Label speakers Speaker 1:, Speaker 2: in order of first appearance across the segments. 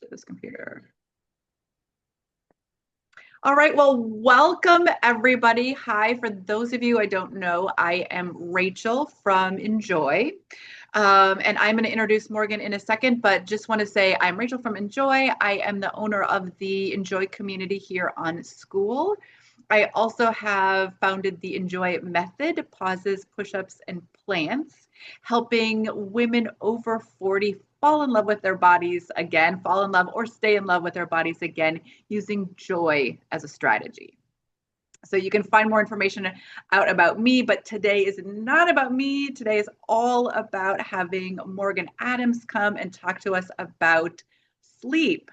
Speaker 1: to this computer. All right, well, welcome everybody. Hi, for those of you I don't know, I am Rachel from Enjoy. And I'm going to introduce Morgan in a second, but just want to say I'm Rachel from Enjoy. I am the owner of the Enjoy community here on School. I also have founded the Enjoy Method, pauses, push-ups, and plants, helping women over 40 fall in love with their bodies again, fall in love or stay in love with their bodies again, using joy as a strategy. So you can find more information out about me, but today is not about me. Today is all about having Morgan Adams come and talk to us about sleep.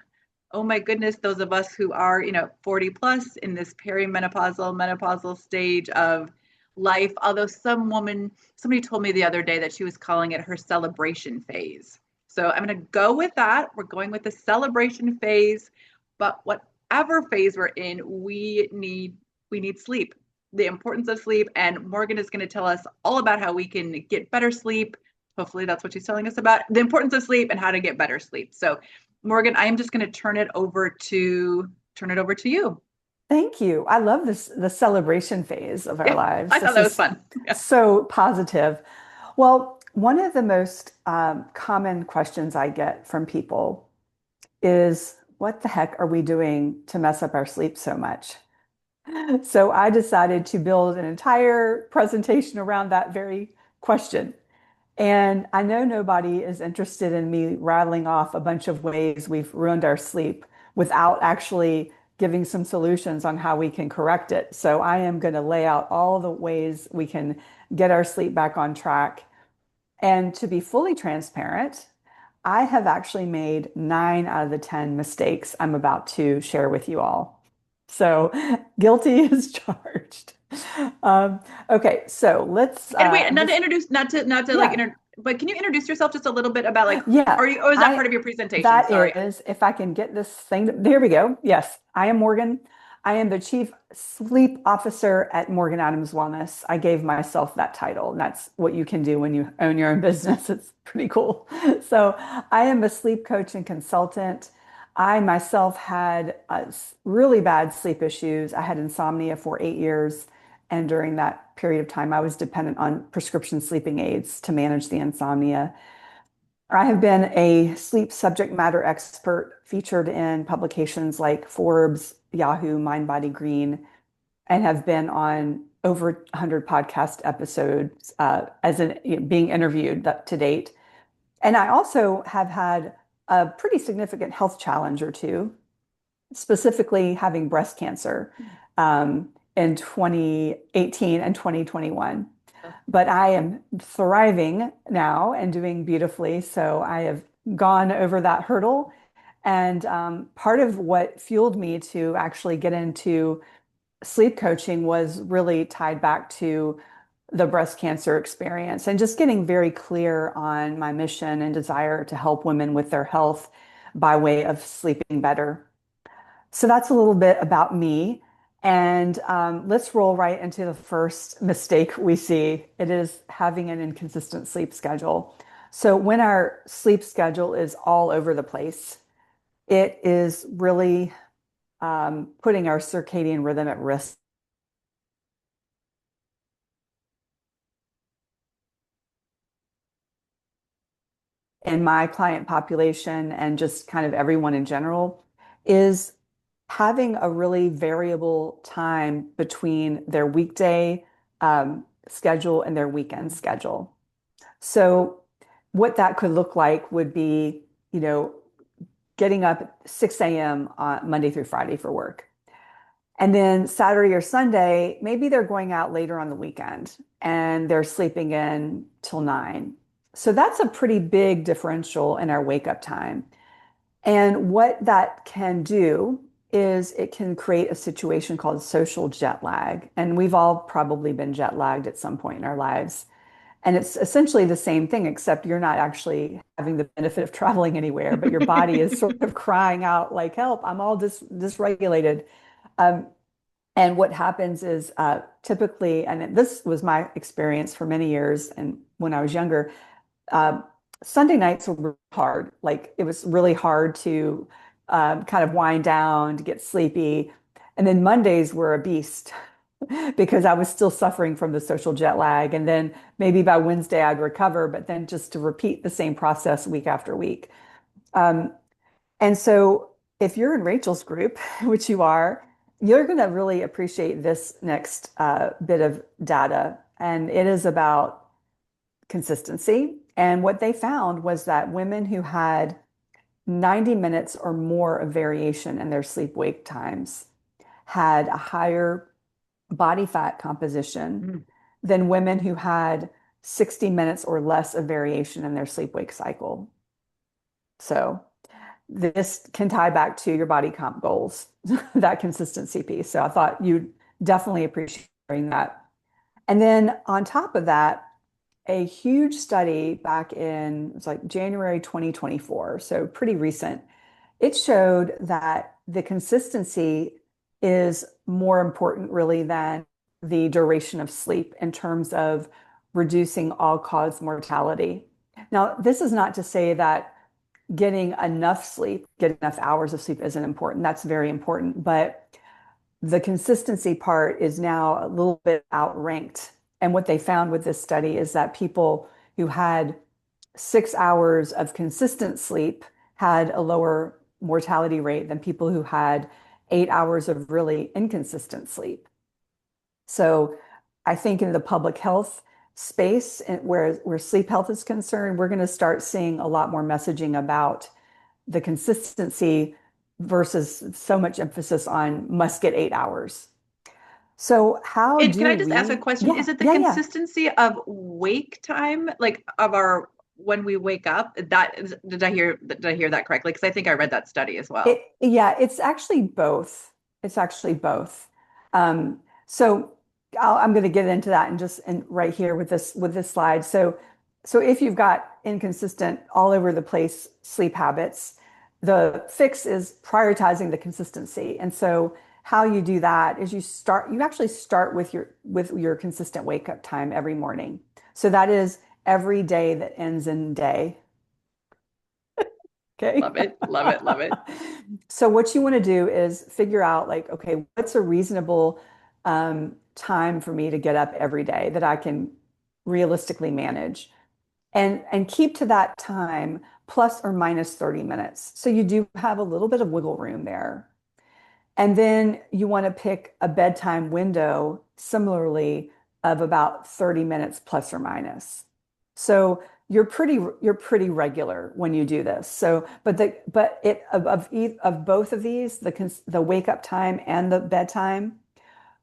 Speaker 1: Oh my goodness, those of us who are, 40 plus in this perimenopausal, menopausal stage of life. Although somebody told me the other day that she was calling it her celebration phase. So I'm going to go with that. We're going with the celebration phase, but whatever phase we're in, we need sleep, the importance of sleep. And Morgan is going to tell us all about how we can get better sleep. Hopefully that's what she's telling us about, the importance of sleep and how to get better sleep. So Morgan, I am just going to turn it over to you.
Speaker 2: Thank you. I love the celebration phase of our
Speaker 1: Yeah,
Speaker 2: lives.
Speaker 1: I thought
Speaker 2: This
Speaker 1: that was
Speaker 2: is
Speaker 1: fun. Yeah.
Speaker 2: so positive. Well, one of the most common questions I get from people is, what the heck are we doing to mess up our sleep so much? So I decided to build an entire presentation around that very question. And I know nobody is interested in me rattling off a bunch of ways we've ruined our sleep without actually giving some solutions on how we can correct it. So I am going to lay out all the ways we can get our sleep back on track. And to be fully transparent, I have actually made 9 out of the 10 mistakes I'm about to share with you all. So guilty is charged. Um, okay, so let's
Speaker 1: And wait, not to
Speaker 2: just,
Speaker 1: introduce, not to like
Speaker 2: yeah.
Speaker 1: but can you introduce yourself just a little bit about like,
Speaker 2: Yeah,
Speaker 1: are you, or is that
Speaker 2: I
Speaker 1: part of your presentation?
Speaker 2: that
Speaker 1: Sorry.
Speaker 2: is, if I can get this thing, there we go. Yes, I am Morgan. I am the Chief Sleep Officer at Morgan Adams Wellness. I gave myself that title, and that's what you can do when you own your own business. It's pretty cool. So, I am a sleep coach and consultant. I myself had really bad sleep issues. I had insomnia for 8 years. And during that period of time, I was dependent on prescription sleeping aids to manage the insomnia. I have been a sleep subject matter expert featured in publications like Forbes, Yahoo, Mind, Body, Green, and have been on over 100 podcast episodes being interviewed to date. And I also have had a pretty significant health challenge or two, specifically having breast cancer in 2018 and 2021. But I am thriving now and doing beautifully. So I have gone over that hurdle. And part of what fueled me to actually get into sleep coaching was really tied back to the breast cancer experience and just getting very clear on my mission and desire to help women with their health by way of sleeping better. So that's a little bit about me. And let's roll right into the first mistake we see. It is having an inconsistent sleep schedule. So when our sleep schedule is all over the place, it is really putting our circadian rhythm at risk. In my client population and just kind of everyone in general is having a really variable time between their weekday schedule and their weekend schedule. So what that could look like would be, you know, getting up at 6 a.m. on Monday through Friday for work. And then Saturday or Sunday, maybe they're going out later on the weekend and they're sleeping in till 9. So that's a pretty big differential in our wake up time. And what that can do is it can create a situation called social jet lag. And we've all probably been jet lagged at some point in our lives. And it's essentially the same thing, except you're not actually having the benefit of traveling anywhere, but your body is sort of crying out like, help, I'm all dysregulated. Um, and what happens is typically, and this was my experience for many years and when I was younger, uh, Sunday nights were really hard. Like it was really hard to kind of wind down, to get sleepy. And then Mondays were a beast because I was still suffering from the social jet lag. And then maybe by Wednesday I'd recover, but then just to repeat the same process week after week. Um, and so if you're in Rachel's group, which you are, you're going to really appreciate this next bit of data. And it is about consistency. And what they found was that women who had 90 minutes or more of variation in their sleep wake times had a higher body fat composition
Speaker 1: Mm.
Speaker 2: than women who had 60 minutes or less of variation in their sleep wake cycle. So this can tie back to your body comp goals, that consistency piece. So I thought you'd definitely appreciate that. And then on top of that, a huge study back in, it was like January 2024, so pretty recent, it showed that the consistency is more important really than the duration of sleep in terms of reducing all-cause mortality. Now, this is not to say that getting enough sleep, getting enough hours of sleep isn't important. That's very important. But the consistency part is now a little bit outranked. And what they found with this study is that people who had 6 hours of consistent sleep had a lower mortality rate than people who had 8 hours of really inconsistent sleep. So I think in the public health space where sleep health is concerned, we're going to start seeing a lot more messaging about the consistency versus so much emphasis on must get 8 hours. So how
Speaker 1: And can
Speaker 2: do
Speaker 1: I just ask a
Speaker 2: we?
Speaker 1: question?
Speaker 2: Yeah,
Speaker 1: Is it the
Speaker 2: yeah, yeah.
Speaker 1: consistency of wake time, like of our when we wake up? Did I hear that correctly? Because I think I read that study as well.
Speaker 2: Yeah, it's actually both. It's actually both. So I'm going to get into that and just and right here with this slide. So if you've got inconsistent all over the place sleep habits, the fix is prioritizing the consistency. And so how you do that is you actually start with your consistent wake up time every morning. So that is every day that ends in day. Okay.
Speaker 1: Love it, love it, love it.
Speaker 2: So what you want to do is figure out like, okay, what's a reasonable time for me to get up every day that I can realistically manage and keep to that time plus or minus 30 minutes. So you do have a little bit of wiggle room there. And then you want to pick a bedtime window similarly of about 30 minutes plus or minus. So you're pretty regular when you do this. So but it of both of these, the wake up time and the bedtime,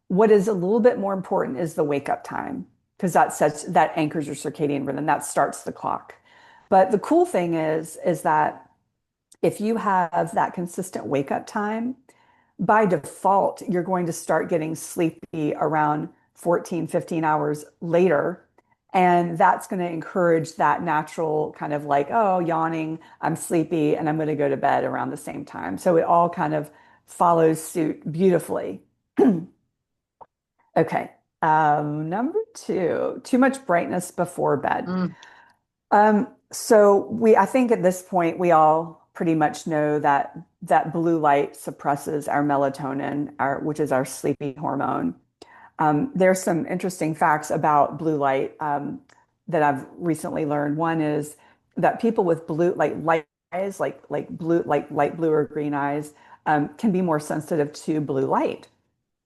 Speaker 2: what is a little bit more important is the wake up time because that anchors your circadian rhythm, that starts the clock. But the cool thing is that if you have that consistent wake up time, by default, you're going to start getting sleepy around 14, 15 hours later. And that's going to encourage that natural kind of like, oh, yawning, I'm sleepy, and I'm going to go to bed around the same time. So it all kind of follows suit beautifully. Okay. Number two, too much brightness before bed.
Speaker 1: Mm.
Speaker 2: I think at this point, we all pretty much know that blue light suppresses our melatonin, which is our sleepy hormone. There's some interesting facts about blue light that I've recently learned. One is that people with blue, like light eyes, like blue, like light blue or green eyes, can be more sensitive to blue light.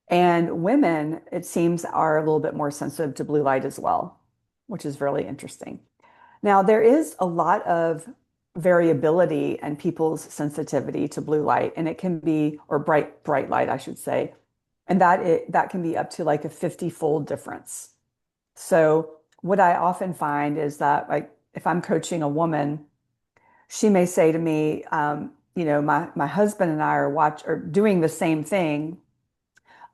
Speaker 2: And women, it seems, are a little bit more sensitive to blue light as well, which is really interesting. Now, there is a lot of variability in people's sensitivity to blue light, and it can be, or bright light, I should say, and that can be up to like a 50-fold difference. So what I often find is that like if I'm coaching a woman, she may say to me, my husband and I are doing the same thing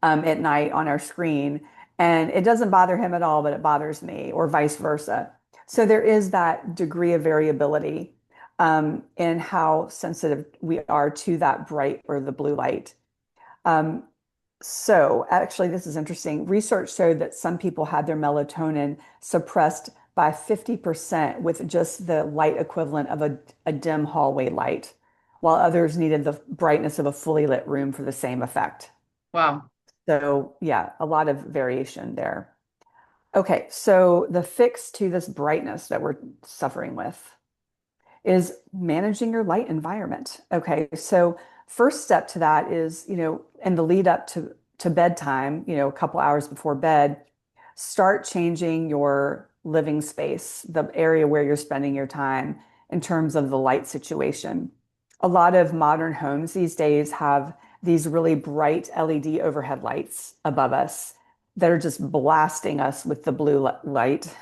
Speaker 2: at night on our screen. And it doesn't bother him at all, but it bothers me, or vice versa. So there is that degree of variability in how sensitive we are to that bright or the blue light. Um, so actually, this is interesting. Research showed that some people had their melatonin suppressed by 50% with just the light equivalent of a dim hallway light, while others needed the brightness of a fully lit room for the same effect.
Speaker 1: Wow.
Speaker 2: So, yeah, a lot of variation there. Okay, so the fix to this brightness that we're suffering with is managing your light environment. Okay, so first step to that is, in the lead up to bedtime, a couple hours before bed, start changing your living space, the area where you're spending your time in terms of the light situation. A lot of modern homes these days have these really bright LED overhead lights above us that are just blasting us with the blue light.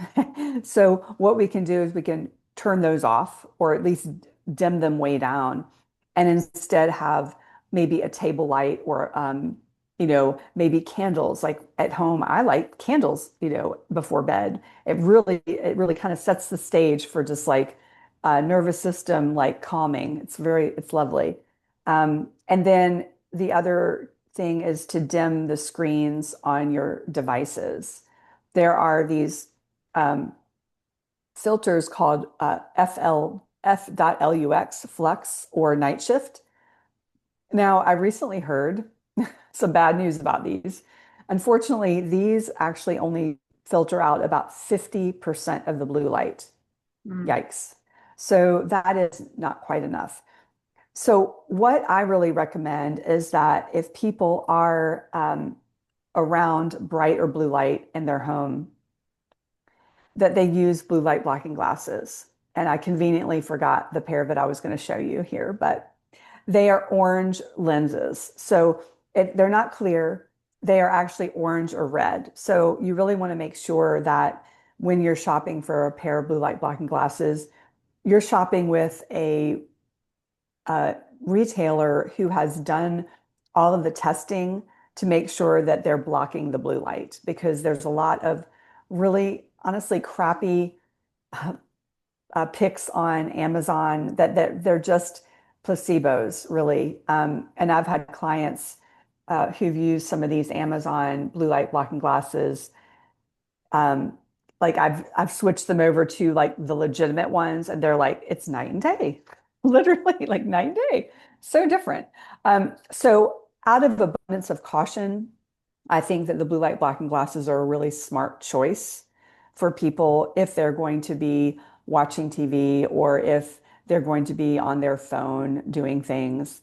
Speaker 2: So what we can do is we can turn those off or at least dim them way down and instead have maybe a table light or maybe candles. Like at home I like candles before bed. It really kind of sets the stage for just like nervous system like calming. It's lovely. And then the other thing is to dim the screens on your devices. There are these um, filters called F.lux, flux, or night shift. Now, I recently heard some bad news about these. Unfortunately, these actually only filter out about 50% of the blue light.
Speaker 1: Mm.
Speaker 2: Yikes. So that is not quite enough. So, what I really recommend is that if people are around bright or blue light in their home, that they use blue light blocking glasses. And I conveniently forgot the pair that I was going to show you here, but they are orange lenses. So they're not clear. They are actually orange or red. So you really want to make sure that when you're shopping for a pair of blue light blocking glasses, you're shopping with a retailer who has done all of the testing to make sure that they're blocking the blue light because there's a lot of really honestly crappy picks on Amazon that they're just placebos, really. And I've had clients who've used some of these Amazon blue light blocking glasses. Um, like I've switched them over to like the legitimate ones, and they're like it's night and day, literally like night and day, so different. So out of abundance of caution, I think that the blue light blocking glasses are a really smart choice for people if they're going to be watching TV or if they're going to be on their phone doing things.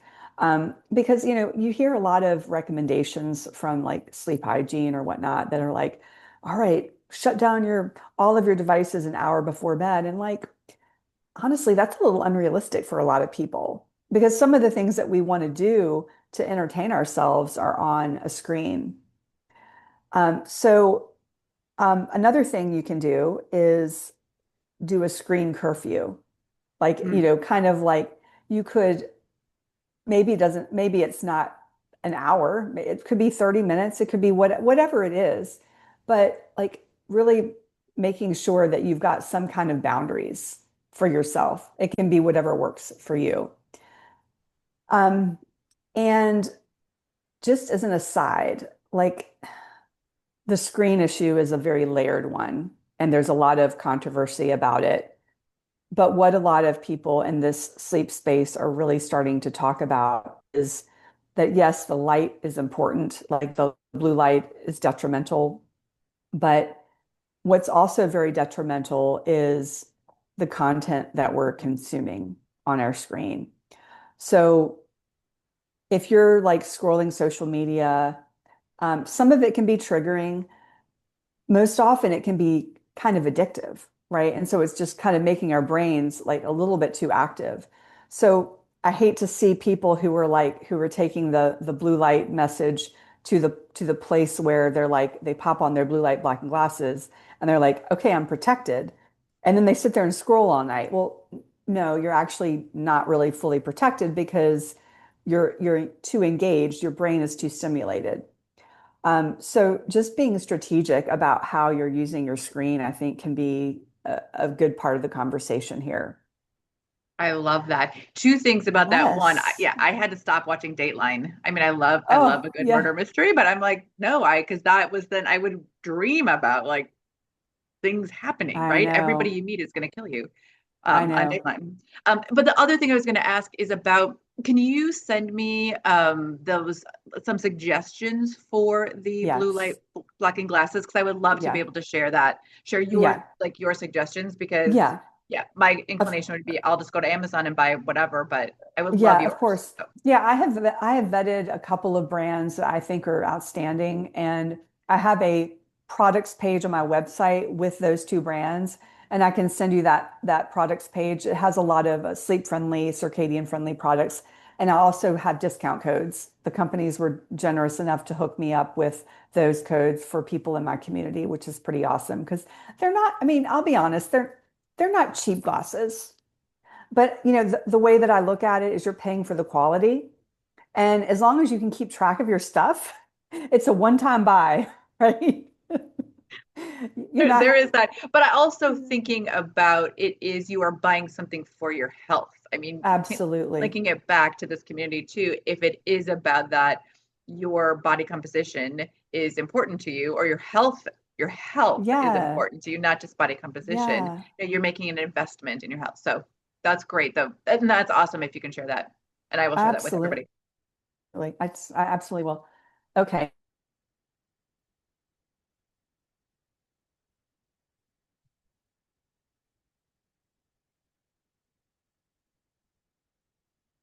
Speaker 2: Because, you hear a lot of recommendations from like sleep hygiene or whatnot that are like, all right, shut down all of your devices an hour before bed. And like, honestly, that's a little unrealistic for a lot of people because some of the things that we want to do to entertain ourselves are on a screen. So another thing you can do is do a screen curfew. Like,
Speaker 1: Mm.
Speaker 2: kind of like you could maybe it's not an hour. It could be 30 minutes. It could be whatever it is. But like really making sure that you've got some kind of boundaries for yourself. It can be whatever works for you. Um, and just as an aside, like the screen issue is a very layered one, and there's a lot of controversy about it. But what a lot of people in this sleep space are really starting to talk about is that yes, the light is important, like the blue light is detrimental, but what's also very detrimental is the content that we're consuming on our screen. So if you're like scrolling social media, some of it can be triggering. Most often it can be kind of addictive, right? And so it's just kind of making our brains like a little bit too active. So I hate to see people who are taking the blue light message to the place where they're like they pop on their blue light blocking glasses and they're like, okay, I'm protected. And then they sit there and scroll all night. Well, no, you're actually not really fully protected because you're too engaged, your brain is too stimulated. So just being strategic about how you're using your screen, I think can be a good part of the conversation here.
Speaker 1: I love that. Two things about that. One,
Speaker 2: Yes.
Speaker 1: yeah, I had to stop watching Dateline. I mean, I love
Speaker 2: Oh,
Speaker 1: a good
Speaker 2: yeah.
Speaker 1: murder mystery, but I'm like, no, because that was then I would dream about like things happening,
Speaker 2: I
Speaker 1: right? Everybody
Speaker 2: know.
Speaker 1: you meet is going to kill you
Speaker 2: I
Speaker 1: on
Speaker 2: know.
Speaker 1: daytime. But the other thing I was going to ask is about, can you send me those some suggestions for the blue light
Speaker 2: Yes.
Speaker 1: blocking glasses? Because I would love to be
Speaker 2: Yeah.
Speaker 1: able to share your
Speaker 2: Yeah.
Speaker 1: like your suggestions because
Speaker 2: Yeah.
Speaker 1: yeah, my
Speaker 2: Of
Speaker 1: inclination would be I'll just go to Amazon and buy whatever, but I would love
Speaker 2: Yeah, of
Speaker 1: yours.
Speaker 2: course.
Speaker 1: So,
Speaker 2: Yeah, I have vetted a couple of brands that I think are outstanding, and I have a products page on my website with those two brands, and I can send you that products page. It has a lot of sleep friendly, circadian friendly products, and I also have discount codes. The companies were generous enough to hook me up with those codes for people in my community, which is pretty awesome because they're not, I mean, I'll be honest, they're not cheap glasses. But the way that I look at it is you're paying for the quality. And as long as you can keep track of your stuff, it's a one-time buy, right? You're
Speaker 1: there
Speaker 2: not,
Speaker 1: is that, but I also thinking about it is you are buying something for your health. I mean,
Speaker 2: absolutely.
Speaker 1: linking it back to this community too, if it is about that, your body composition is important to you, or your health is
Speaker 2: Yeah.
Speaker 1: important to you, not just body composition.
Speaker 2: Yeah.
Speaker 1: You're making an investment in your health. So that's great, though, and that's awesome if you can share that, and I will share that with
Speaker 2: Absolutely.
Speaker 1: everybody.
Speaker 2: I absolutely will. Okay.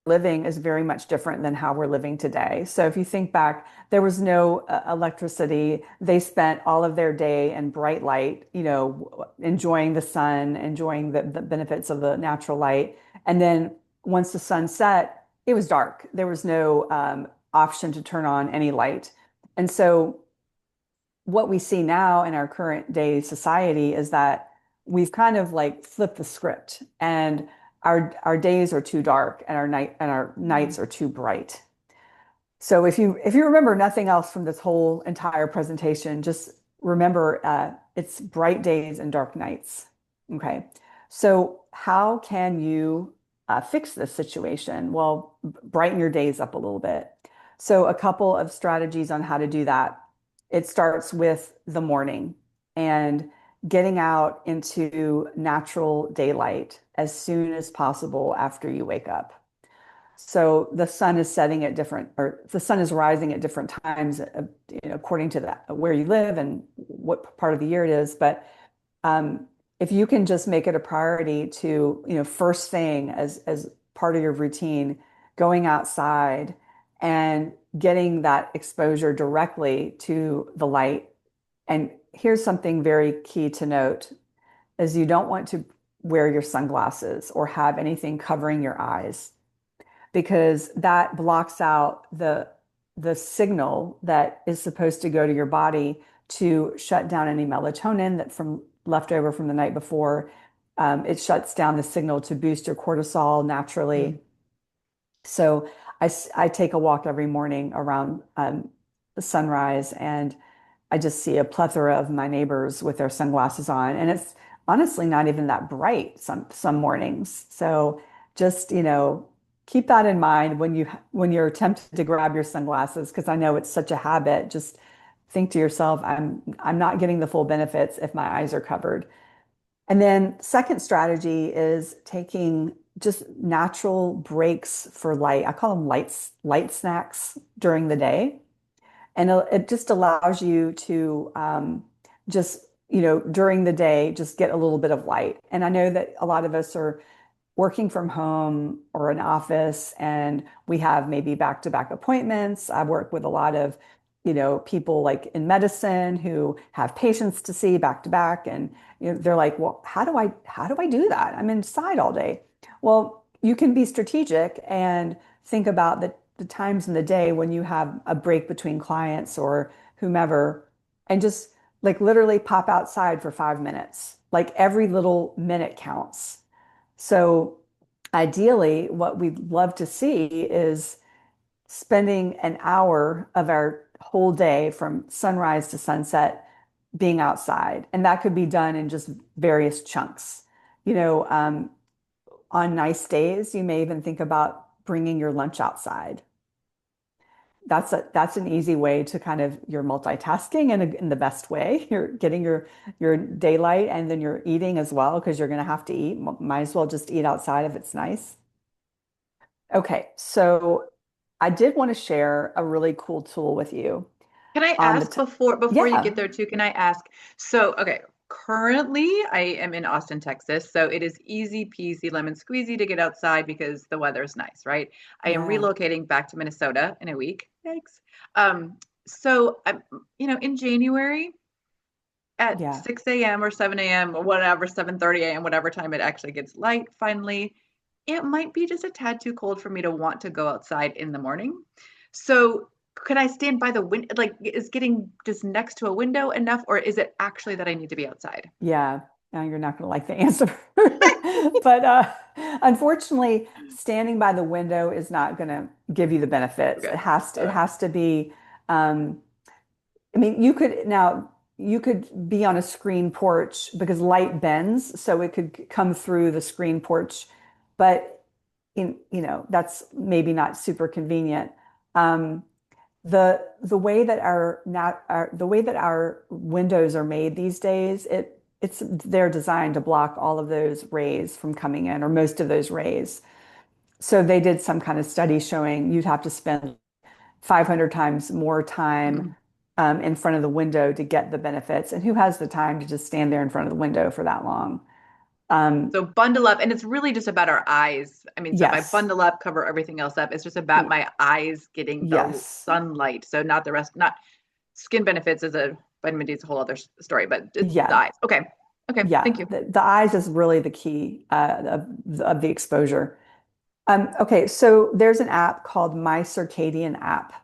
Speaker 2: Living is very much different than how we're living today. So if you think back, there was no electricity. They spent all of their day in bright light, enjoying the sun, enjoying the benefits of the natural light. And then once the sun set, it was dark. There was no option to turn on any light. And so what we see now in our current day society is that we've kind of like flipped the script, and our days are too dark and our nights are too bright. So if you remember nothing else from this whole entire presentation, just remember it's bright days and dark nights. Okay. So how can you fix this situation? Well, brighten your days up a little bit. So a couple of strategies on how to do that. It starts with the morning and getting out into natural daylight as soon as possible after you wake up. So the sun is setting at different, or the sun is rising at different times, according to that where you live and what part of the year it is. But if you can just make it a priority to, first thing as part of your routine, going outside and getting that exposure directly to the light. And here's something very key to note is you don't want to wear your sunglasses or have anything covering your eyes because that blocks out the signal that is supposed to go to your body to shut down any melatonin that from left over from the night before. It shuts down the signal to boost your cortisol naturally. So I take a walk every morning around the sunrise, and I just see a plethora of my neighbors with their sunglasses on, and it's honestly not even that bright some mornings. So just, keep that in mind when you're tempted to grab your sunglasses, because I know it's such a habit. Just think to yourself, I'm not getting the full benefits if my eyes are covered. And then second strategy is taking just natural breaks for light. I call them light snacks during the day. And it just allows you to just, during the day, just get a little bit of light. And I know that a lot of us are working from home or an office, and we have maybe back-to-back appointments. I work with a lot of, people like in medicine who have patients to see back to back, and they're like, well, how do I do that? I'm inside all day. Well, you can be strategic and think about the times in the day when you have a break between clients or whomever, and just like literally pop outside for 5 minutes. Like every little minute counts. So ideally, what we'd love to see is spending an hour of our whole day from sunrise to sunset being outside. And that could be done in just various chunks. You know, um, on nice days, you may even think about bringing your lunch outside. that's an easy way to kind of you're multitasking in the best way. You're getting your daylight and then you're eating as well because you're going to have to eat. Might as well just eat outside if it's nice. Okay, so I did want to share a really cool tool with you
Speaker 1: Can I
Speaker 2: on the
Speaker 1: ask
Speaker 2: t
Speaker 1: before you
Speaker 2: yeah,
Speaker 1: get there too? Can I ask? So, okay, currently I am in Austin, Texas, so it is easy peasy lemon squeezy to get outside because the weather is nice, right? I am
Speaker 2: yeah,
Speaker 1: relocating back to Minnesota in a week. Yikes. Um, so I'm, in January at
Speaker 2: yeah,
Speaker 1: 6 a.m. or 7 a.m. or whatever, 7:30 a.m., whatever time it actually gets light finally, it might be just a tad too cold for me to want to go outside in the morning. So could I stand by the window? Like, is getting just next to a window enough, or is it actually that I need to be outside?
Speaker 2: yeah. Now you're not going to like the answer, but unfortunately, standing by the window is not going to give you the benefits.
Speaker 1: Okay.
Speaker 2: It
Speaker 1: Uh,
Speaker 2: has to be. Um, I mean, you could be on a screen porch because light bends, so it could come through the screen porch, but that's maybe not super convenient. Um, the way that the way that our windows are made these days, it's they're designed to block all of those rays from coming in, or most of those rays. So they did some kind of study showing you'd have to spend 500 times more time
Speaker 1: mm.
Speaker 2: in front of the window to get the benefits. And who has the time to just stand there in front of the window for that long? Um,
Speaker 1: So bundle up, and it's really just about our eyes. I mean, so if I
Speaker 2: yes,
Speaker 1: bundle up, cover everything else up, it's just about my eyes getting the
Speaker 2: yes,
Speaker 1: sunlight. So not the rest, not skin benefits is a vitamin D is a whole other story, but it's the
Speaker 2: yeah,
Speaker 1: eyes. Okay. Okay.
Speaker 2: yeah.
Speaker 1: Thank you.
Speaker 2: The eyes is really the key of the exposure. Okay, so there's an app called My Circadian app.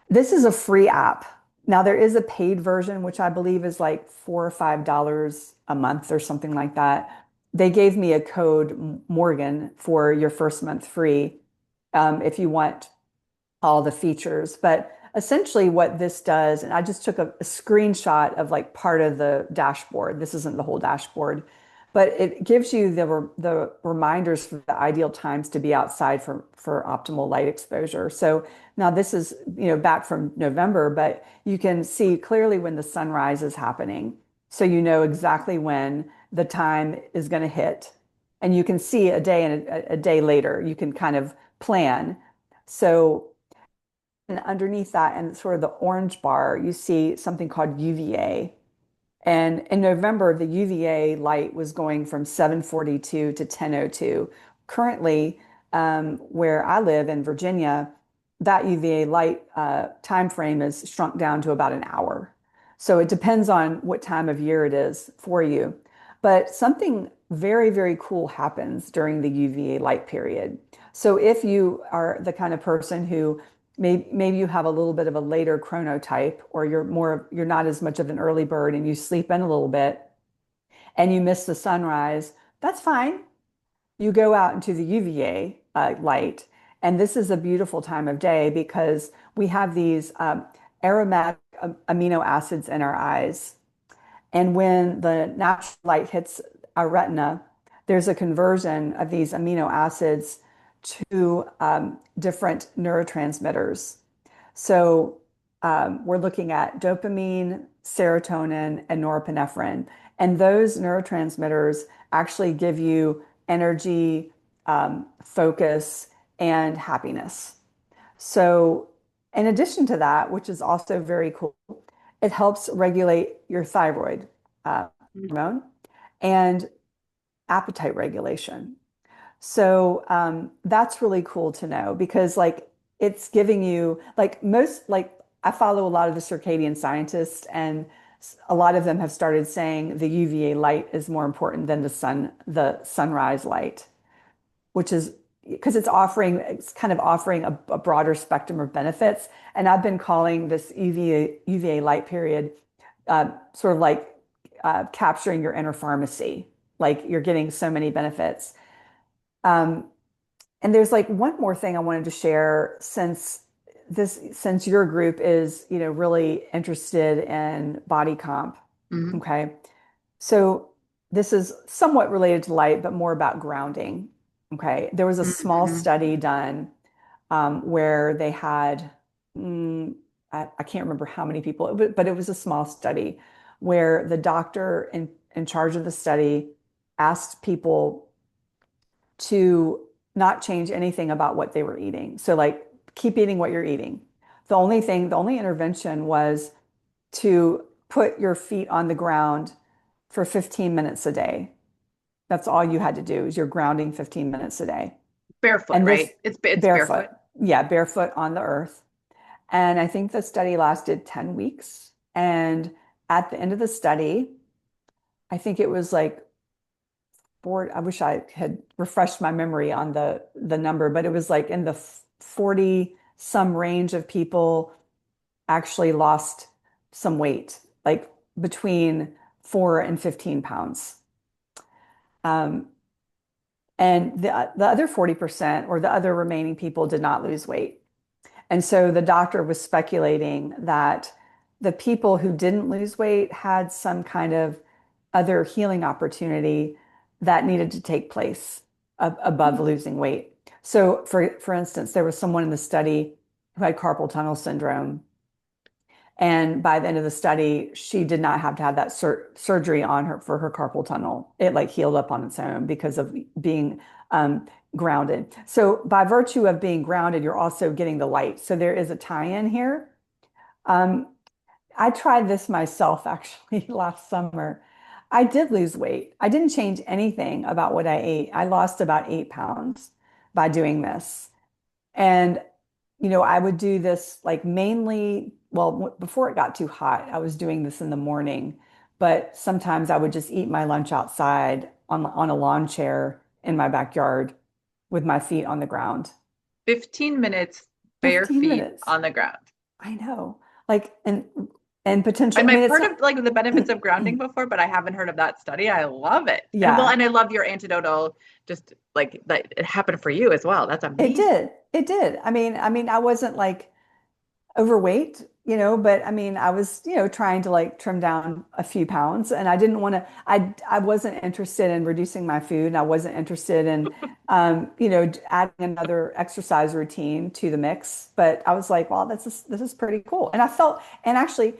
Speaker 2: This is a free app. Now there is a paid version, which I believe is like $4 or $5 a month or something like that. They gave me a code Morgan for your first month free if you want all the features. But essentially, what this does, and I just took a screenshot of like part of the dashboard. This isn't the whole dashboard, but it gives you the reminders for the ideal times to be outside for optimal light exposure. So now this is back from November, but you can see clearly when the sunrise is happening. So you know exactly when the time is going to hit, and you can see a day and a day later. You can kind of plan. So and underneath that, and sort of the orange bar, you see something called UVA. And in November, the UVA light was going from 742 to 1002. Currently, where I live in Virginia, that UVA light time frame is shrunk down to about an hour. So it depends on what time of year it is for you. But something very, very cool happens during the UVA light period. So if you are the kind of person who maybe you have a little bit of a later chronotype, or you're not as much of an early bird and you sleep in a little bit and you miss the sunrise, that's fine. You go out into the UVA light, and this is a beautiful time of day because we have these aromatic amino acids in our eyes. And when the natural light hits our retina, there's a conversion of these amino acids to different neurotransmitters. So we're looking at dopamine, serotonin, and norepinephrine. And those neurotransmitters actually give you energy, focus, and happiness. So, in addition to that, which is also very cool, it helps regulate your thyroid uh, hormone and appetite regulation. So that's really cool to know because like it's giving you like I follow a lot of the circadian scientists, and a lot of them have started saying the UVA light is more important than the sunrise light, which is because it's kind of offering a broader spectrum of benefits. And I've been calling this UVA light period sort of like capturing your inner pharmacy. Like you're getting so many benefits. Um, and there's like one more thing I wanted to share since your group is, really interested in body comp.
Speaker 1: Mhm.
Speaker 2: Okay. So this is somewhat related to light, but more about grounding. Okay. There was a small
Speaker 1: Mhm.
Speaker 2: study done where they had mm, I can't remember how many people, but it was a small study where the doctor in charge of the study asked people to not change anything about what they were eating. So, like, keep eating what you're eating. The only intervention was to put your feet on the ground for 15 minutes a day. That's all you had to do is you're grounding 15 minutes a day.
Speaker 1: Barefoot,
Speaker 2: And this
Speaker 1: right? It's
Speaker 2: barefoot,
Speaker 1: barefoot.
Speaker 2: yeah, barefoot on the earth. And I think the study lasted 10 weeks. And at the end of the study, I think it was like four, I wish I had refreshed my memory on the number, but it was like in the 40 some range of people actually lost some weight, like between 4 and 15 pounds. Um, and the other 40% or the other remaining people did not lose weight. And so the doctor was speculating that the people who didn't lose weight had some kind of other healing opportunity that needed to take place above losing weight. So for instance, there was someone in the study who had carpal tunnel syndrome. And by the end of the study, she did not have to have that surgery on her for her carpal tunnel. It like healed up on its own because of being grounded. So by virtue of being grounded, you're also getting the light. So there is a tie-in here. Um, I tried this myself actually last summer. I did lose weight. I didn't change anything about what I ate. I lost about 8 pounds by doing this. And, I would do this like mainly, well, before it got too hot, I was doing this in the morning, but sometimes I would just eat my lunch outside on a lawn chair in my backyard with my feet on the ground.
Speaker 1: 15 minutes, bare
Speaker 2: 15
Speaker 1: feet
Speaker 2: minutes.
Speaker 1: on the ground.
Speaker 2: I know. Like, and potential, I mean,
Speaker 1: I've
Speaker 2: it's
Speaker 1: heard
Speaker 2: not,
Speaker 1: of like the benefits of grounding before, but I haven't heard of that study. I love it. And well,
Speaker 2: yeah,
Speaker 1: and I love your antidotal, just like that it happened for you as well. That's
Speaker 2: it
Speaker 1: amazing.
Speaker 2: did. It did. I mean, I wasn't like overweight, but I mean, I was, trying to like trim down a few pounds and I didn't want to, I wasn't interested in reducing my food and I wasn't interested in, adding another exercise routine to the mix. But I was like, well, this is pretty cool. And I felt, and actually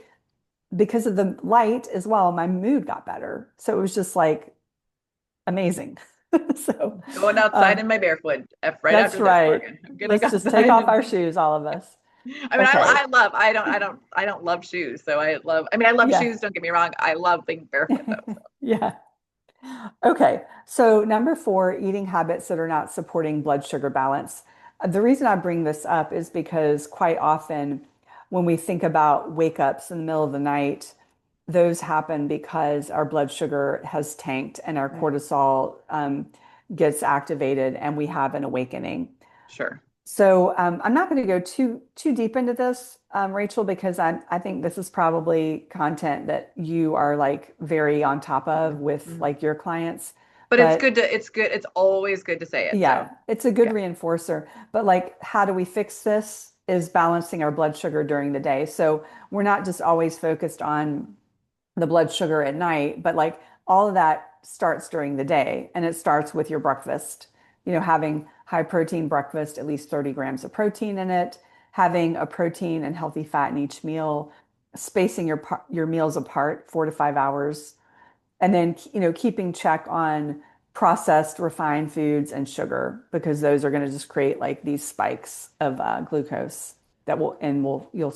Speaker 2: because of the light as well, my mood got better. So it was just like amazing. So,
Speaker 1: Going outside
Speaker 2: um,
Speaker 1: in my barefoot right
Speaker 2: that's
Speaker 1: after this,
Speaker 2: right.
Speaker 1: Morgan. I'm gonna go
Speaker 2: Let's just take
Speaker 1: outside
Speaker 2: off
Speaker 1: and
Speaker 2: our shoes, all of us.
Speaker 1: I mean,
Speaker 2: Okay.
Speaker 1: I don't love shoes. So I love
Speaker 2: Yeah.
Speaker 1: shoes. Don't get me wrong. I love being barefoot though. So
Speaker 2: Yeah. Okay. So number four, eating habits that are not supporting blood sugar balance. The reason I bring this up is because quite often when we think about wake ups in the middle of the night, those happen because our blood sugar has tanked and our
Speaker 1: right.
Speaker 2: cortisol gets activated and we have an awakening.
Speaker 1: Sure.
Speaker 2: So I'm not going to go too deep into this, Rachel, because I think this is probably content that you are like very on top of with
Speaker 1: Mhm.
Speaker 2: like your clients.
Speaker 1: But
Speaker 2: But
Speaker 1: it's good. It's always good to say it. So
Speaker 2: yeah, it's a good
Speaker 1: yeah.
Speaker 2: reinforcer. But like, how do we fix this? Is balancing our blood sugar during the day. So we're not just always focused on the blood sugar at night, but like all of that starts during the day and it starts with your breakfast. Having high protein breakfast, at least 30 grams of protein in it, having a protein and healthy fat in each meal, spacing your meals apart 4 to 5 hours, and then keeping check on processed refined foods and sugar because those are going to just create like these spikes of glucose that you'll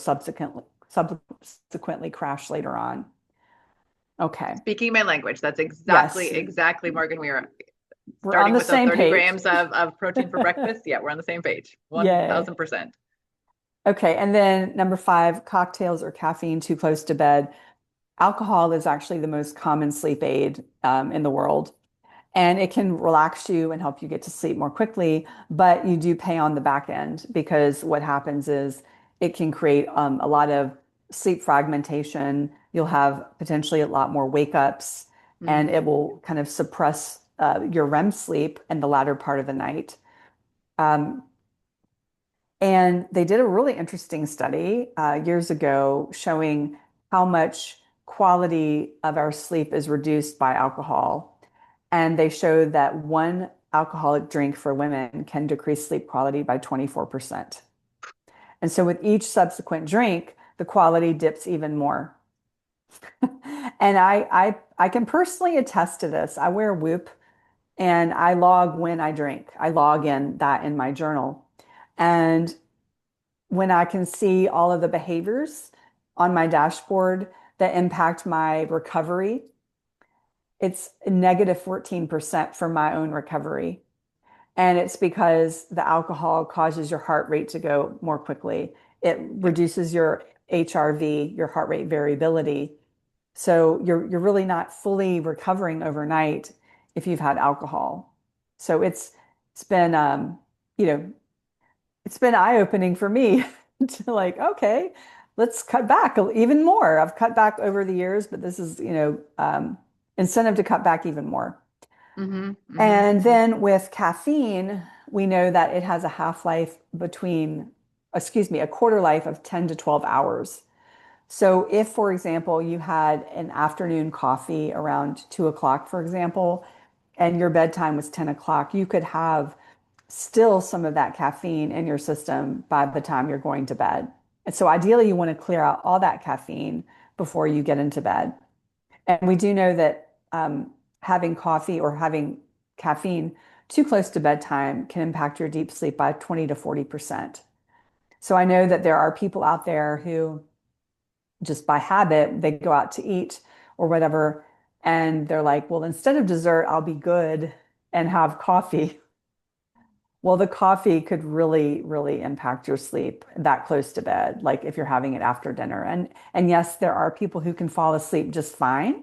Speaker 2: subsequently crash later on. Okay.
Speaker 1: Speaking my language, that's
Speaker 2: Yes,
Speaker 1: exactly, Morgan. We are
Speaker 2: we're on
Speaker 1: starting
Speaker 2: the
Speaker 1: with the
Speaker 2: same
Speaker 1: 30
Speaker 2: page.
Speaker 1: grams of protein for breakfast. Yeah, we're on the same page.
Speaker 2: Yay.
Speaker 1: 1000%.
Speaker 2: Okay. And then number five, cocktails or caffeine too close to bed. Alcohol is actually the most common sleep aid in the world. And it can relax you and help you get to sleep more quickly, but you do pay on the back end because what happens is it can create a lot of sleep fragmentation. You'll have potentially a lot more wake ups, and
Speaker 1: Mm.
Speaker 2: it will kind of suppress your REM sleep in the latter part of the night. Um, and they did a really interesting study years ago showing how much quality of our sleep is reduced by alcohol. And they showed that one alcoholic drink for women can decrease sleep quality by 24%. And so with each subsequent drink, the quality dips even more. And I can personally attest to this. I wear Whoop and I log when I drink. I log in that in my journal. And when I can see all of the behaviors on my dashboard that impact my recovery, it's negative 14% for my own recovery. And it's because the alcohol causes your heart rate to go more quickly. It
Speaker 1: Yep.
Speaker 2: reduces your HRV, your heart rate variability. So you're really not fully recovering overnight if you've had alcohol. So it's been you know, it's been eye-opening for me to like, okay, let's cut back even more. I've cut back over the years, but this is, incentive to cut back even more.
Speaker 1: Mm-hmm. Mm-hmm.
Speaker 2: And
Speaker 1: Mm-hmm.
Speaker 2: then with caffeine, we know that it has a half-life a quarter life of 10 to 12 hours. So if, for example, you had an afternoon coffee around 2 o'clock, for example, and your bedtime was 10 o'clock, you could have still some of that caffeine in your system by the time you're going to bed. And so ideally, you want to clear out all that caffeine before you get into bed. And we do know that having coffee or having caffeine too close to bedtime can impact your deep sleep by 20 to 40%. So I know that there are people out there who just by habit, they go out to eat or whatever, and they're like, well, instead of dessert, I'll be good and have coffee. Well, the coffee could really, really impact your sleep that close to bed, like if you're having it after dinner. And yes, there are people who can fall asleep just fine.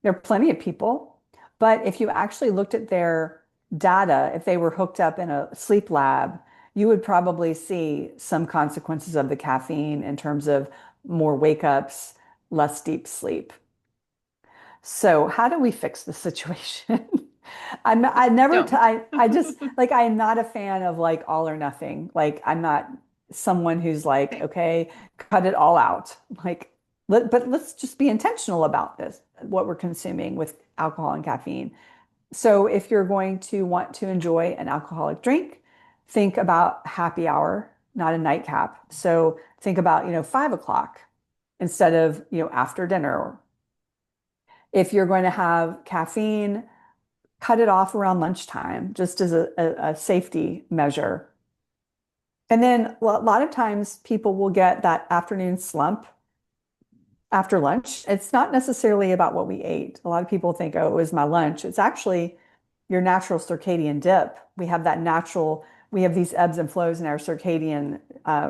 Speaker 2: There are plenty of people. But if you actually looked at their data, if they were hooked up in a sleep lab, you would probably see some consequences of the caffeine in terms of more wake ups, less deep sleep. So how do we fix the situation? I never,
Speaker 1: Don't.
Speaker 2: I just like, I am not a fan of like all or nothing. Like, I'm not someone who's like,
Speaker 1: Okay.
Speaker 2: okay, cut it all out. Like, but let's just be intentional about this, what we're consuming with alcohol and caffeine. So if you're going to want to enjoy an alcoholic drink, think about happy hour, not a nightcap. So think about, 5 o'clock instead of, after dinner. If you're going to have caffeine, cut it off around lunchtime, just as a safety measure. And then a lot of times people will get that afternoon slump after lunch. It's not necessarily about what we ate. A lot of people think, oh, it was my lunch. It's actually your natural circadian dip. We have these ebbs and flows in our circadian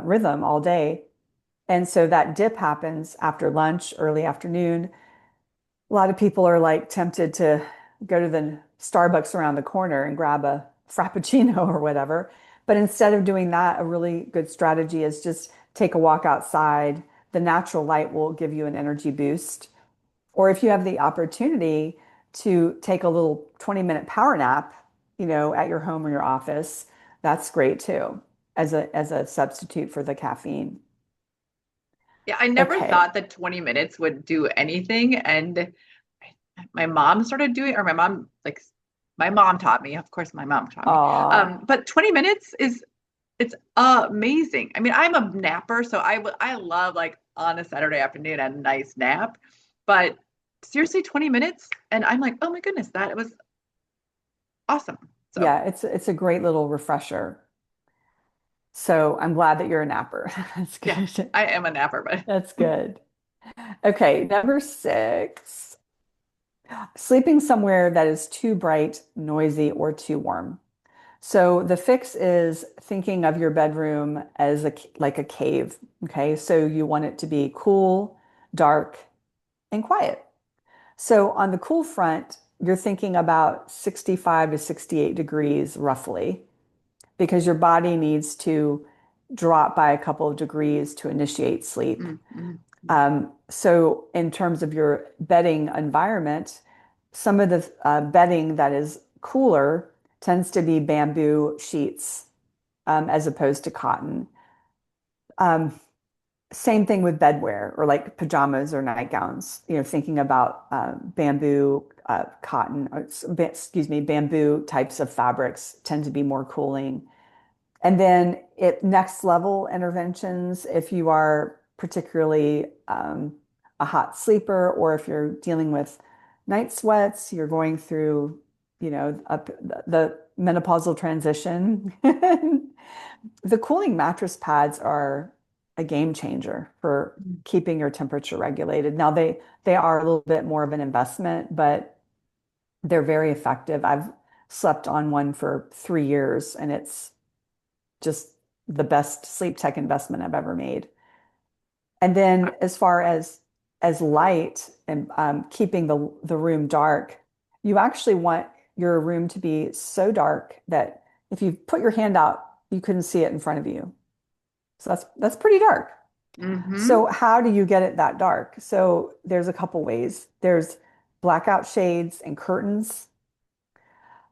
Speaker 2: rhythm all day. And so that dip happens after lunch, early afternoon. A lot of people are like tempted to go to the Starbucks around the corner and grab a Frappuccino or whatever. But instead of doing that, a really good strategy is just take a walk outside. The natural light will give you an energy boost. Or if you have the opportunity to take a little 20-minute power nap, at your home or your office, that's great too, as a substitute for the caffeine.
Speaker 1: Yeah, I never
Speaker 2: Okay.
Speaker 1: thought that 20 minutes would do anything. And my mom started doing, or my mom taught me. Of course, my mom taught me.
Speaker 2: Uh,
Speaker 1: But 20 minutes it's amazing. I mean, I'm a napper, so I love like on a Saturday afternoon a nice nap. But seriously, 20 minutes, and I'm like, oh my goodness, that was awesome. So
Speaker 2: yeah, it's a great little refresher. So I'm glad that you're a napper. That's
Speaker 1: yeah,
Speaker 2: good.
Speaker 1: I am a napper, but
Speaker 2: That's good. Okay, number six, sleeping somewhere that is too bright, noisy, or too warm. So the fix is thinking of your bedroom as like a cave. Okay, so you want it to be cool, dark, and quiet. So on the cool front, you're thinking about 65 to 68 degrees roughly, because your body needs to drop by a couple of degrees to initiate sleep.
Speaker 1: mm, mm, mm.
Speaker 2: So, in terms of your bedding environment, some of the bedding that is cooler tends to be bamboo sheets as opposed to cotton. Um, Same thing with bedwear or like pajamas or nightgowns, thinking about bamboo, cotton, excuse me, bamboo types of fabrics tend to be more cooling. And then next level interventions, if you are particularly a hot sleeper, or if you're dealing with night sweats, you're going through, the menopausal transition. The cooling mattress pads are a game changer for keeping your temperature regulated. Now they are a little bit more of an investment, but they're very effective. I've slept on one for 3 years, and it's just the best sleep tech investment I've ever made. And then as far as light and keeping the room dark, you actually want your room to be so dark that if you put your hand out, you couldn't see it in front of you. So that's pretty dark.
Speaker 1: Mm-hmm.
Speaker 2: So how do you get it that dark? So there's a couple ways. There's blackout shades and curtains.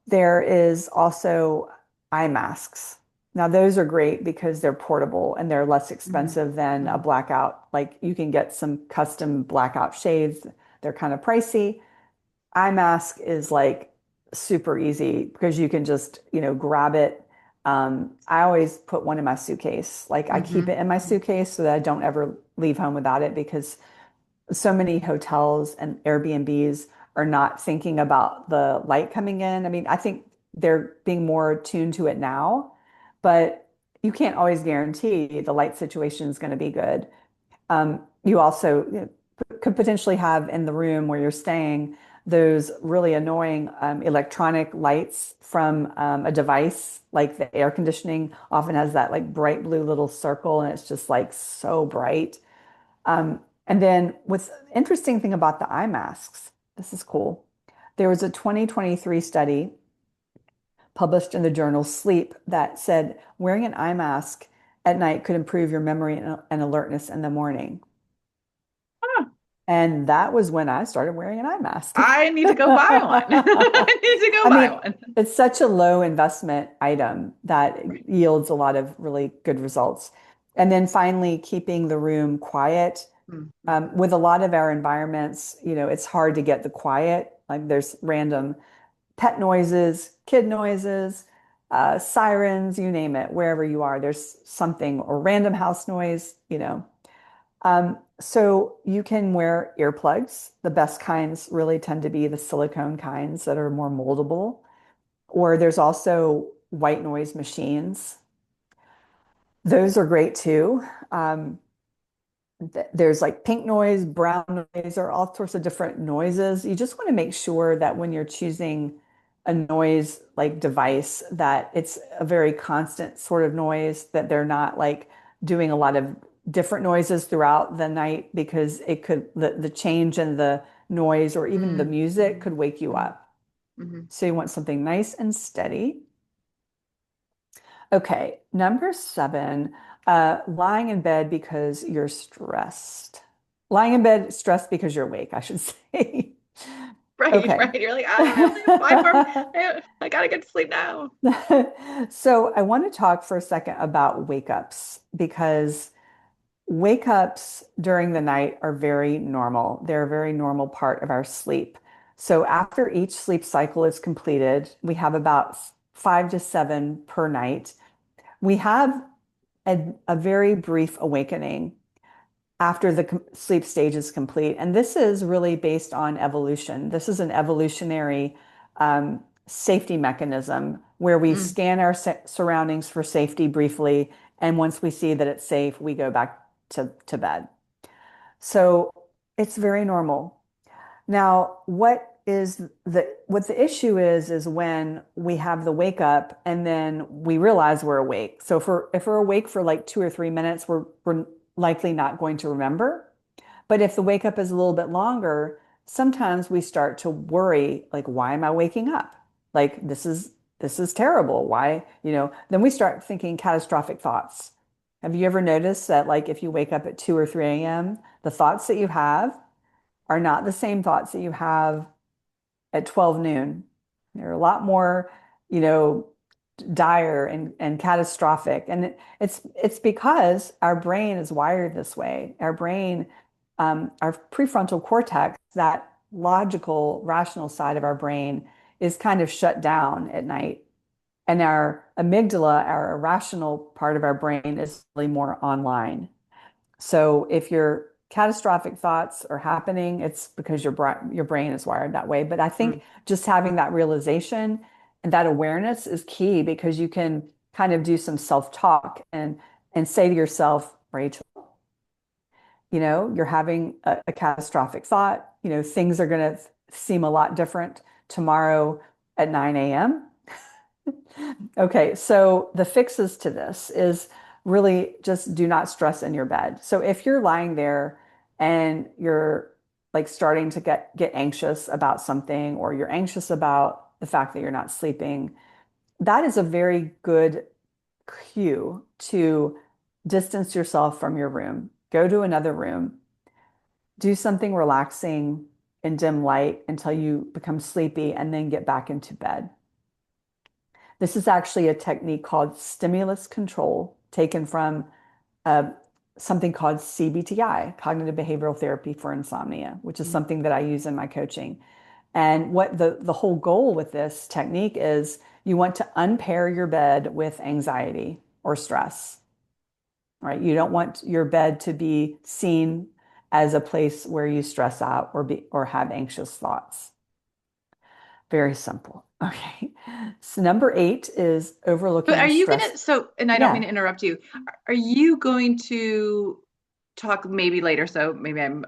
Speaker 2: There is also eye masks. Now, those are great because they're portable and they're less expensive than a
Speaker 1: Mm-hmm.
Speaker 2: blackout. Like you can get some custom blackout shades. They're kind of pricey. Eye mask is like super easy because you can just, grab it. I always put one in my suitcase. Like I keep
Speaker 1: Mm-hmm.
Speaker 2: it in my suitcase so that I don't ever leave home without it, because so many hotels and Airbnbs are not thinking about the light coming in. I mean, I think they're being more tuned to it now, but you can't always guarantee the light situation is going to be good. You also, could potentially have in the room where you're staying those really annoying electronic lights from a device. Like the air conditioning often has that like bright blue little circle, and it's just like so bright. And then what's interesting thing about the eye masks, this is cool. There was a 2023 study published in the journal Sleep that said wearing an eye mask at night could improve your memory and alertness in the morning.
Speaker 1: Huh.
Speaker 2: And that was when I started wearing an eye mask.
Speaker 1: I need to go buy one. I need to go
Speaker 2: I
Speaker 1: buy
Speaker 2: mean,
Speaker 1: one.
Speaker 2: it's such a low investment item that
Speaker 1: Right.
Speaker 2: yields a lot of really good results. And then finally, keeping the room quiet.
Speaker 1: Mm-hmm.
Speaker 2: With a lot of our environments, it's hard to get the quiet. Like there's random pet noises, kid noises, sirens, you name it, wherever you are, there's something, or random house noise. So you can wear earplugs. The best kinds really tend to be the silicone kinds that are more moldable. Or there's also white noise machines. Those are great too. There's like pink noise, brown noise, or all sorts of different noises. You just want to make sure that when you're choosing a noise like device, that it's a very constant sort of noise, that they're not like doing a lot of different noises throughout the night, because the change in the noise or even the music
Speaker 1: Mm-hmm.
Speaker 2: could wake you up.
Speaker 1: Mm-hmm.
Speaker 2: So you want something nice and steady. Okay, number seven, lying in bed because you're stressed. Lying in bed stressed because you're awake, I should say.
Speaker 1: Right,
Speaker 2: Okay.
Speaker 1: right. You're like, I only have 5 more. I gotta get to sleep now.
Speaker 2: So I want to talk for a second about wake ups, because wake ups during the night are very normal. They're a very normal part of our sleep. So after each sleep cycle is completed, we have about 5 to 7 per night. We have a very brief awakening after the sleep stage is complete. And this is really based on evolution. This is an evolutionary safety mechanism where we
Speaker 1: Mm.
Speaker 2: scan our surroundings for safety briefly. And once we see that it's safe, we go back to bed. So it's very normal. Now, what the issue is when we have the wake up and then we realize we're awake. So if we're awake for like 2 or 3 minutes, we're likely not going to remember. But if the wake up is a little bit longer, sometimes we start to worry, like, why am I waking up? Like this is terrible. Why, then we start thinking catastrophic thoughts. Have you ever noticed that, like, if you wake up at 2 or 3 a.m., the thoughts that you have are not the same thoughts that you have at 12 noon. They're a lot more, you know, dire and catastrophic. And it's because our brain is wired this way. Our brain, our prefrontal cortex, that logical, rational side of our brain, is kind of shut down at night. And our amygdala, our irrational part of our brain, is really more online. So if your catastrophic thoughts are happening, it's because your brain is wired that way. But I
Speaker 1: Mm.
Speaker 2: think just having that realization and that awareness is key because you can kind of do some self-talk and say to yourself, Rachel, you're having a catastrophic thought. Things are going to seem a lot different tomorrow at 9 a.m. Okay, so the fixes to this is really just do not stress in your bed. So if you're lying there and you're like starting to get anxious about something, or you're anxious about the fact that you're not sleeping, that is a very good cue to distance yourself from your room. Go to another room, do something relaxing in dim light until you become sleepy, and then get back into bed. This is actually a technique called stimulus control, taken from uh, something called CBTI, cognitive behavioral therapy for insomnia, which is
Speaker 1: Mm.
Speaker 2: something that I use in my coaching. And what the whole goal with this technique is, you want to unpair your bed with anxiety or stress, right? You don't want your bed to be seen as a place where you stress out or have anxious thoughts. Very simple. Okay. So number 8 is
Speaker 1: But are
Speaker 2: overlooking
Speaker 1: you
Speaker 2: stress.
Speaker 1: gonna, so, and I don't mean
Speaker 2: Yeah.
Speaker 1: to interrupt you. Are you going to talk maybe later? So maybe I'm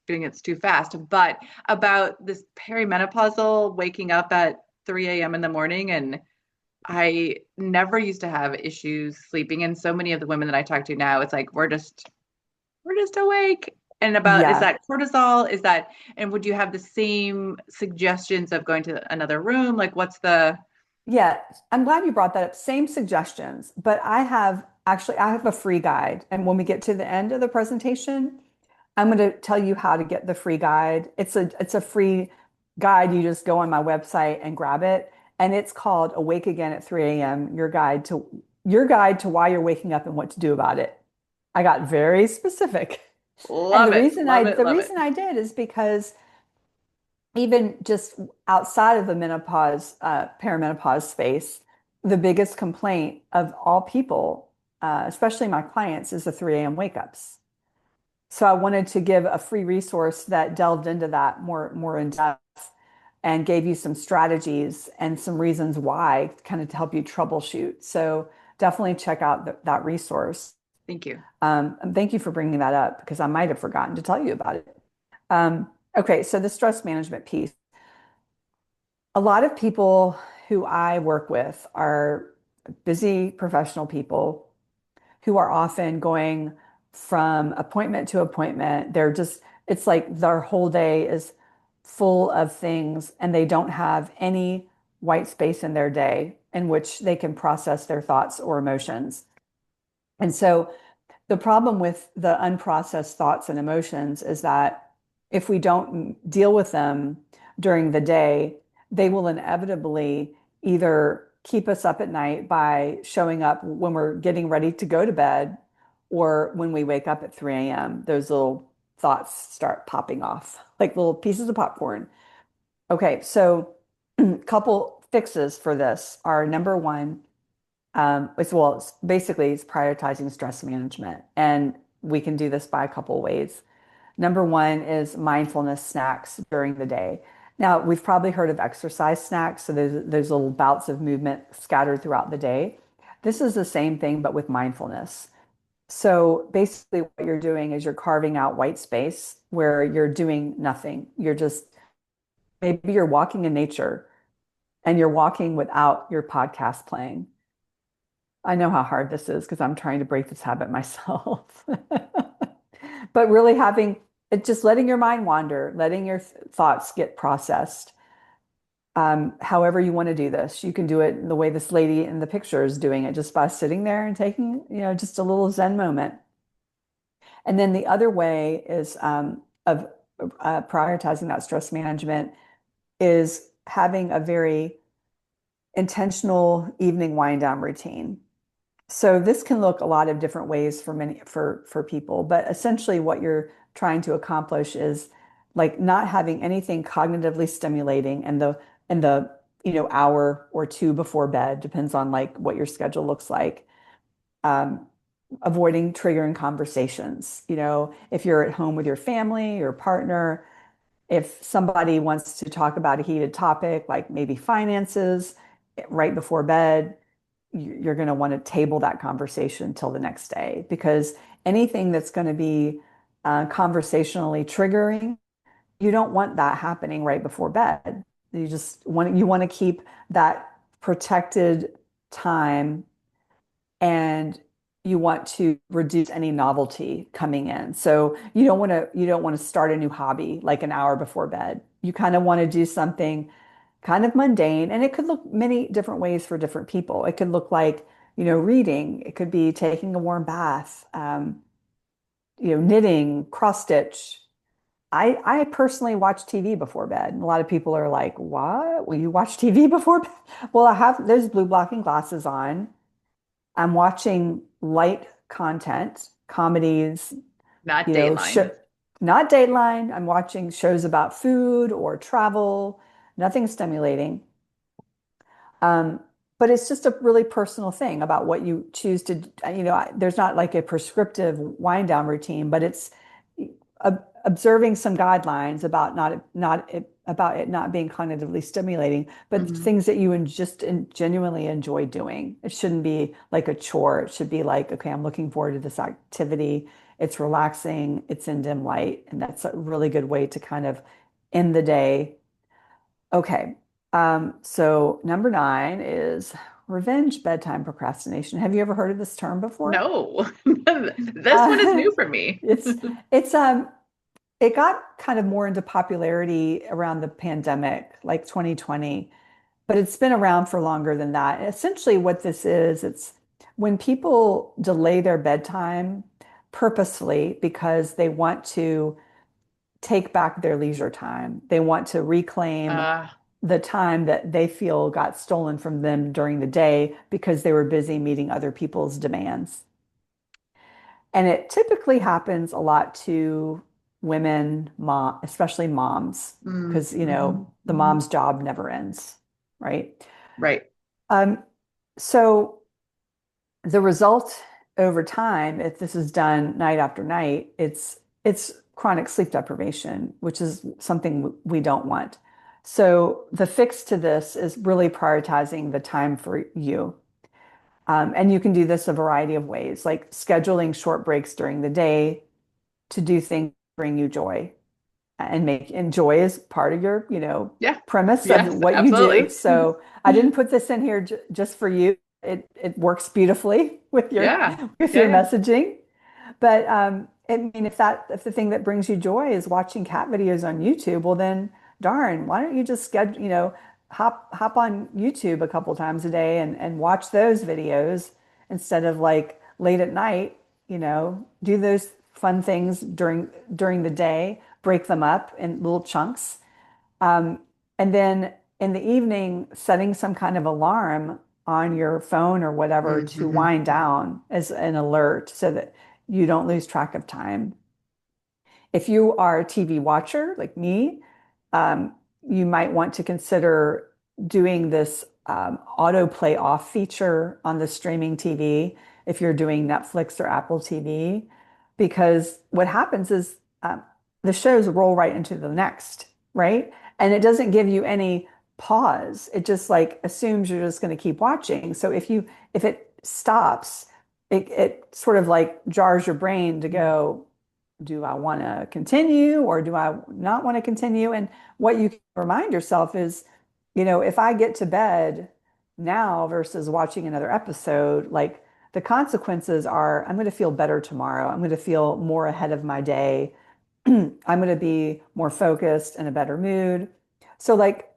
Speaker 1: feeling it's too fast, but about this perimenopausal waking up at 3 a.m. in the morning. And I never used to have issues sleeping. And so many of the women that I talk to now, it's like, we're just awake. And about, is
Speaker 2: Yeah.
Speaker 1: that cortisol? Is that, and would you have the same suggestions of going to another room? Like, what's the,
Speaker 2: Yeah. I'm glad you brought that up. Same suggestions, but I have a free guide. And when we get to the end of the presentation, I'm going to tell you how to get the free guide. It's a free guide. You just go on my website and grab it. And it's called Awake Again at 3 a.m. Your guide to why you're waking up and what to do about it. I got very specific. And
Speaker 1: love
Speaker 2: the
Speaker 1: it,
Speaker 2: reason I
Speaker 1: love it,
Speaker 2: the
Speaker 1: love it.
Speaker 2: reason I did is because even just outside of the menopause, perimenopause space, the biggest complaint of all people, especially my clients, is the 3 a.m. wake ups. So I wanted to give a free resource that delved into that more in depth and gave you some strategies and some reasons why, kind of to help you troubleshoot. So definitely check out that resource.
Speaker 1: Thank you.
Speaker 2: And thank you for bringing that up because I might have forgotten to tell you about it. Okay, so the stress management piece. A lot of people who I work with are busy professional people who are often going from appointment to appointment. It's like their whole day is full of things and they don't have any white space in their day in which they can process their thoughts or emotions. And so the problem with the unprocessed thoughts and emotions is that if we don't deal with them during the day, they will inevitably either keep us up at night by showing up when we're getting ready to go to bed, or when we wake up at 3 a.m., those little thoughts start popping off like little pieces of popcorn. Okay, so a couple fixes for this are: number one, it's basically it's prioritizing stress management, and we can do this by a couple ways. Number one is mindfulness snacks during the day. Now, we've probably heard of exercise snacks, so there's little bouts of movement scattered throughout the day. This is the same thing, but with mindfulness. So basically, what you're doing is you're carving out white space where you're doing nothing. Maybe you're walking in nature and you're walking without your podcast playing. I know how hard this is because I'm trying to break this habit myself. But really having it, just letting your mind wander, letting your thoughts get processed. However you want to do this, you can do it the way this lady in the picture is doing it, just by sitting there and taking, just a little Zen moment. And then the other way is of prioritizing that stress management is having a very intentional evening wind down routine. So this can look a lot of different ways for people, but essentially what you're trying to accomplish is like not having anything cognitively stimulating, and the hour or two before bed, depends on like what your schedule looks like. Um, Avoiding triggering conversations. If you're at home with your family, your partner, if somebody wants to talk about a heated topic, like maybe finances, right before bed, you're going to want to table that conversation until the next day because anything that's going to be conversationally triggering, you don't want that happening right before bed. You want to keep that protected time, and you want to reduce any novelty coming in. So you don't want to start a new hobby like an hour before bed. You kind of want to do something kind of mundane, and it could look many different ways for different people. It could look like, reading. It could be taking a warm bath, knitting, cross stitch. I personally watch TV before bed. And a lot of people are like, "What? Will you watch TV before bed?" Well, I have those blue blocking glasses on. I'm watching light content, comedies,
Speaker 1: Not
Speaker 2: you know, sh
Speaker 1: Dateline.
Speaker 2: not Dateline. I'm watching shows about food or travel, nothing stimulating. Um, but it's just a really personal thing about what you choose to, there's not like a prescriptive wind down routine, but it's observing some guidelines about about it not being cognitively stimulating, but
Speaker 1: Mhm.
Speaker 2: things that you genuinely enjoy doing. It shouldn't be like a chore. It should be like, okay, I'm looking forward to this activity. It's relaxing, it's in dim light, and that's a really good way to kind of end the day. Okay. So number 9 is revenge bedtime procrastination. Have you ever heard of this term before?
Speaker 1: No, this one is
Speaker 2: Uh,
Speaker 1: new for me.
Speaker 2: it's it's it got kind of more into popularity around the pandemic, like 2020, but it's been around for longer than that. And essentially what this is, it's when people delay their bedtime purposefully because they want to take back their leisure time. They want to reclaim
Speaker 1: Uh,
Speaker 2: the time that they feel got stolen from them during the day because they were busy meeting other people's demands. And it typically happens a lot to women, especially moms, because the
Speaker 1: mhm.
Speaker 2: mom's job never ends, right?
Speaker 1: Right.
Speaker 2: Um, so the result over time, if this is done night after night, it's chronic sleep deprivation, which is something we don't want. So the fix to this is really prioritizing the time for you. And you can do this a variety of ways, like scheduling short breaks during the day to do things that bring you joy and joy is part of your,
Speaker 1: Yeah.
Speaker 2: premise of
Speaker 1: Yes,
Speaker 2: what you do.
Speaker 1: absolutely.
Speaker 2: So I didn't put this in here just for you. It works beautifully with your
Speaker 1: Yeah.
Speaker 2: with
Speaker 1: Yeah.
Speaker 2: your
Speaker 1: Yeah.
Speaker 2: messaging. But I mean, if the thing that brings you joy is watching cat videos on YouTube, well then, darn, why don't you just schedule, hop on YouTube a couple times a day and watch those videos instead of like late at night, do those fun things during the day, break them up in little chunks. Um, and then in the evening, setting some kind of alarm on your phone or whatever to
Speaker 1: Mhm.
Speaker 2: wind down as an alert so that you don't lose track of time. If you are a TV watcher like me, you might want to consider doing this autoplay off feature on the streaming TV if you're doing Netflix or Apple TV, because what happens is the shows roll right into the next, right? And it doesn't give you any pause. It just like assumes you're just going to keep watching. So if it stops, it sort of like jars your brain to go, do I want to continue or do I not want to continue? And what you can remind yourself is, if I get to bed now versus watching another episode, like the consequences are I'm going to feel better tomorrow. I'm going to feel more ahead of my day. I'm going to be more focused and a better mood. So, like,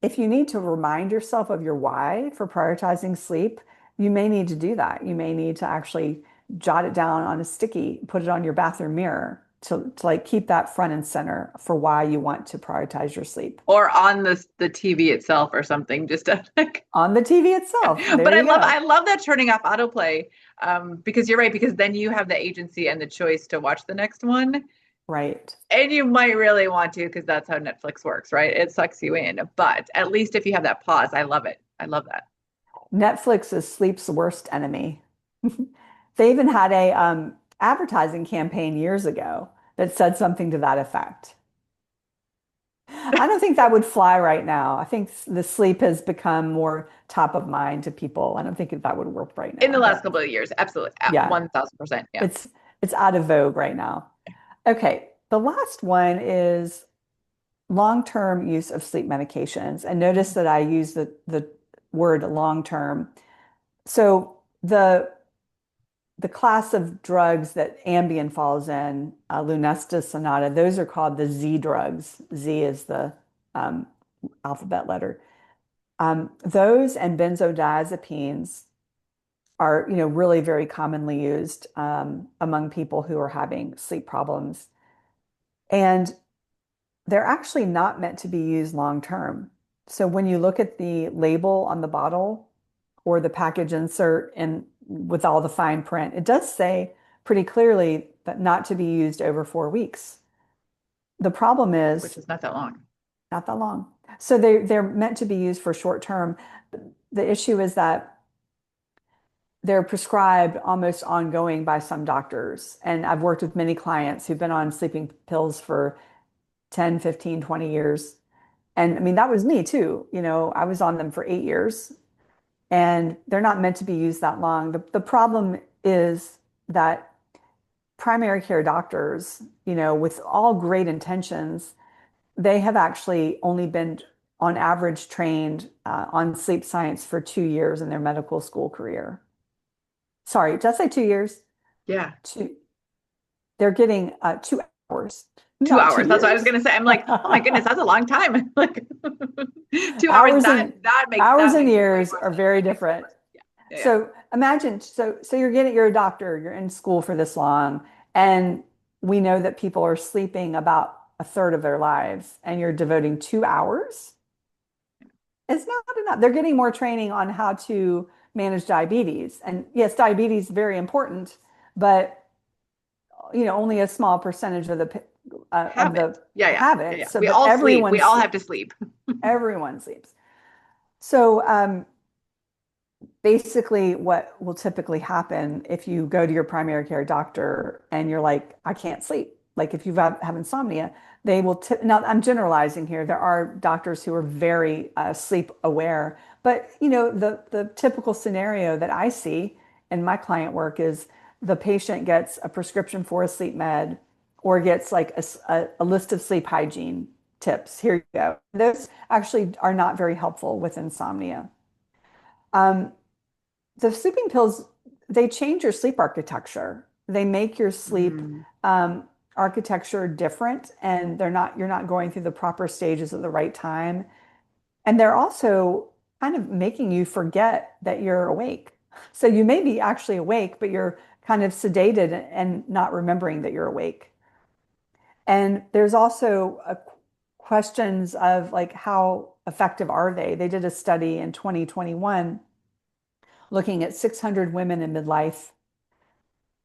Speaker 2: if you need to remind yourself of your why for prioritizing sleep, you may need to do that. You may need to actually jot it down on a sticky, put it on your bathroom mirror to like keep that front and center for why you want to prioritize your sleep.
Speaker 1: Or on the TV itself or something, just to like.
Speaker 2: On the TV itself. There
Speaker 1: But I
Speaker 2: you
Speaker 1: love
Speaker 2: go.
Speaker 1: I love that turning off autoplay, because you're right, because then you have the agency and the choice to watch the next one.
Speaker 2: Right.
Speaker 1: And you might really want to because that's how Netflix works, right? It sucks you in. But at least if you have that pause, I love it. I love that.
Speaker 2: Netflix is sleep's worst enemy. They even had a advertising campaign years ago that said something to that effect. I don't think that would fly right now. I think the sleep has become more top of mind to people. I don't think that would work right
Speaker 1: In
Speaker 2: now,
Speaker 1: the last
Speaker 2: but
Speaker 1: couple of years, absolutely. At
Speaker 2: yeah,
Speaker 1: 1000%. Yeah.
Speaker 2: it's it's out of vogue right now. Okay, the last one is long-term use of sleep medications. And notice that I use the word long-term. So the class of drugs that Ambien falls in, Lunesta, Sonata, those are called the Z drugs. Z is the um, alphabet letter. Those and benzodiazepines are, really very commonly used among people who are having sleep problems. And they're actually not meant to be used long term. So when you look at the label on the bottle or the package insert and with all the fine print, it does say pretty clearly that not to be used over 4 weeks. The problem
Speaker 1: Which
Speaker 2: is
Speaker 1: is not that long.
Speaker 2: not that long. So they're meant to be used for short term. The issue is that they're prescribed almost ongoing by some doctors. And I've worked with many clients who've been on sleeping pills for 10, 15, 20 years. And I mean, that was me too. I was on them for 8 years and they're not meant to be used that long. The problem is that primary care doctors, with all great intentions, they have actually only been on average trained on sleep science for 2 years in their medical school career. Sorry, did I say 2 years?
Speaker 1: Yeah.
Speaker 2: Two. They're getting 2 hours,
Speaker 1: 2 hours.
Speaker 2: not two
Speaker 1: That's what I was
Speaker 2: years.
Speaker 1: gonna say. I'm like, oh my goodness, that's a long time. Like 2 hours,
Speaker 2: Hours
Speaker 1: that
Speaker 2: and
Speaker 1: that makes
Speaker 2: hours
Speaker 1: that
Speaker 2: and
Speaker 1: makes way
Speaker 2: years
Speaker 1: more
Speaker 2: are
Speaker 1: sense.
Speaker 2: very
Speaker 1: That makes way
Speaker 2: different.
Speaker 1: more sense. Yeah. Yeah. Yeah.
Speaker 2: So imagine, so you're a doctor, you're in school for this long, and we know that people are sleeping about a third of their lives, and you're devoting 2 hours. It's not enough. They're getting more training on how to manage diabetes. And yes, diabetes is very important, but only a small percentage of
Speaker 1: Habit.
Speaker 2: the
Speaker 1: Yeah, yeah.
Speaker 2: have
Speaker 1: Yeah,
Speaker 2: it.
Speaker 1: yeah.
Speaker 2: So,
Speaker 1: We
Speaker 2: but
Speaker 1: all sleep. We all have to sleep.
Speaker 2: everyone sleeps. So, basically what will typically happen if you go to your primary care doctor and you're like, I can't sleep. Like if you have insomnia, they will now I'm generalizing here. There are doctors who are very sleep aware, but the typical scenario that I see in my client work is the patient gets a prescription for a sleep med or gets like a list of sleep hygiene tips. Here you go. Those actually are not very helpful with insomnia. Um, the sleeping pills, they change your sleep architecture. They make your sleep
Speaker 1: Mm.
Speaker 2: architecture different, and you're not going through the proper stages at the right time. And they're also kind of making you forget that you're awake. So you may be actually awake, but you're kind of sedated and not remembering that you're awake. And there's also questions of like how effective are they? They did a study in 2021 looking at 600 women in midlife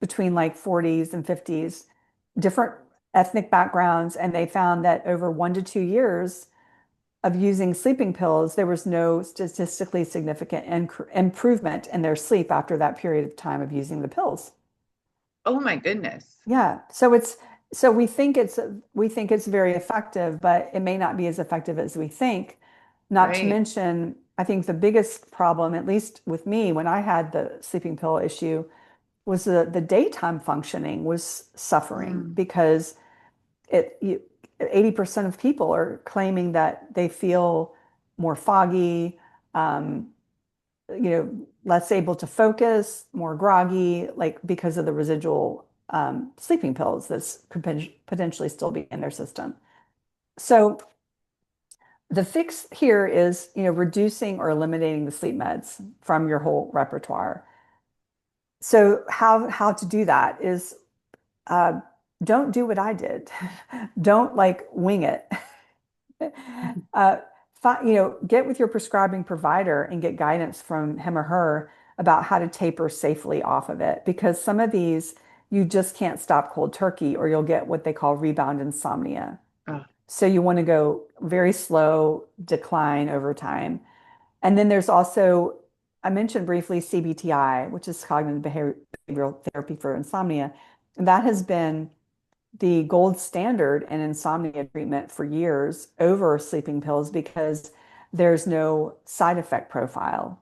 Speaker 2: between like 40s and 50s, different ethnic backgrounds, and they found that over 1 to 2 years of using sleeping pills, there was no statistically significant improvement in their sleep after that period of time of using the pills.
Speaker 1: Oh my goodness.
Speaker 2: Yeah, so we think it's very effective, but it may not be as effective as we think. Not to
Speaker 1: Right.
Speaker 2: mention, I think the biggest problem, at least with me, when I had the sleeping pill issue, was the daytime functioning was suffering
Speaker 1: Mm.
Speaker 2: because it you, 80% of people are claiming that they feel more foggy, um, less able to focus, more groggy, like because of the residual sleeping pills that's could potentially still be in their system. So the fix here is, reducing or eliminating the sleep meds from your whole repertoire. So how to do that is uh, don't do what I did. Don't like wing it. uh, get with your prescribing provider and get guidance from him or her about how to taper safely off of it because some of these you just can't stop cold turkey or you'll get what they call rebound insomnia.
Speaker 1: Oh,
Speaker 2: So you want to go very slow decline over time. And then there's also, I mentioned briefly CBTI, which is cognitive behavioral therapy for insomnia. And that has been the gold standard in insomnia treatment for years over sleeping pills because there's no side effect profile.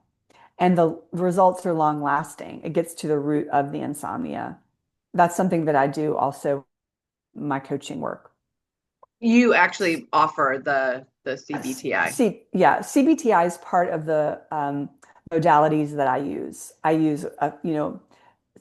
Speaker 2: And the results are long lasting. It gets to the root of the insomnia. That's something that I do also in my coaching work.
Speaker 1: you actually offer the CBTI.
Speaker 2: Yeah, CBTI is part of the modalities that I use. I use,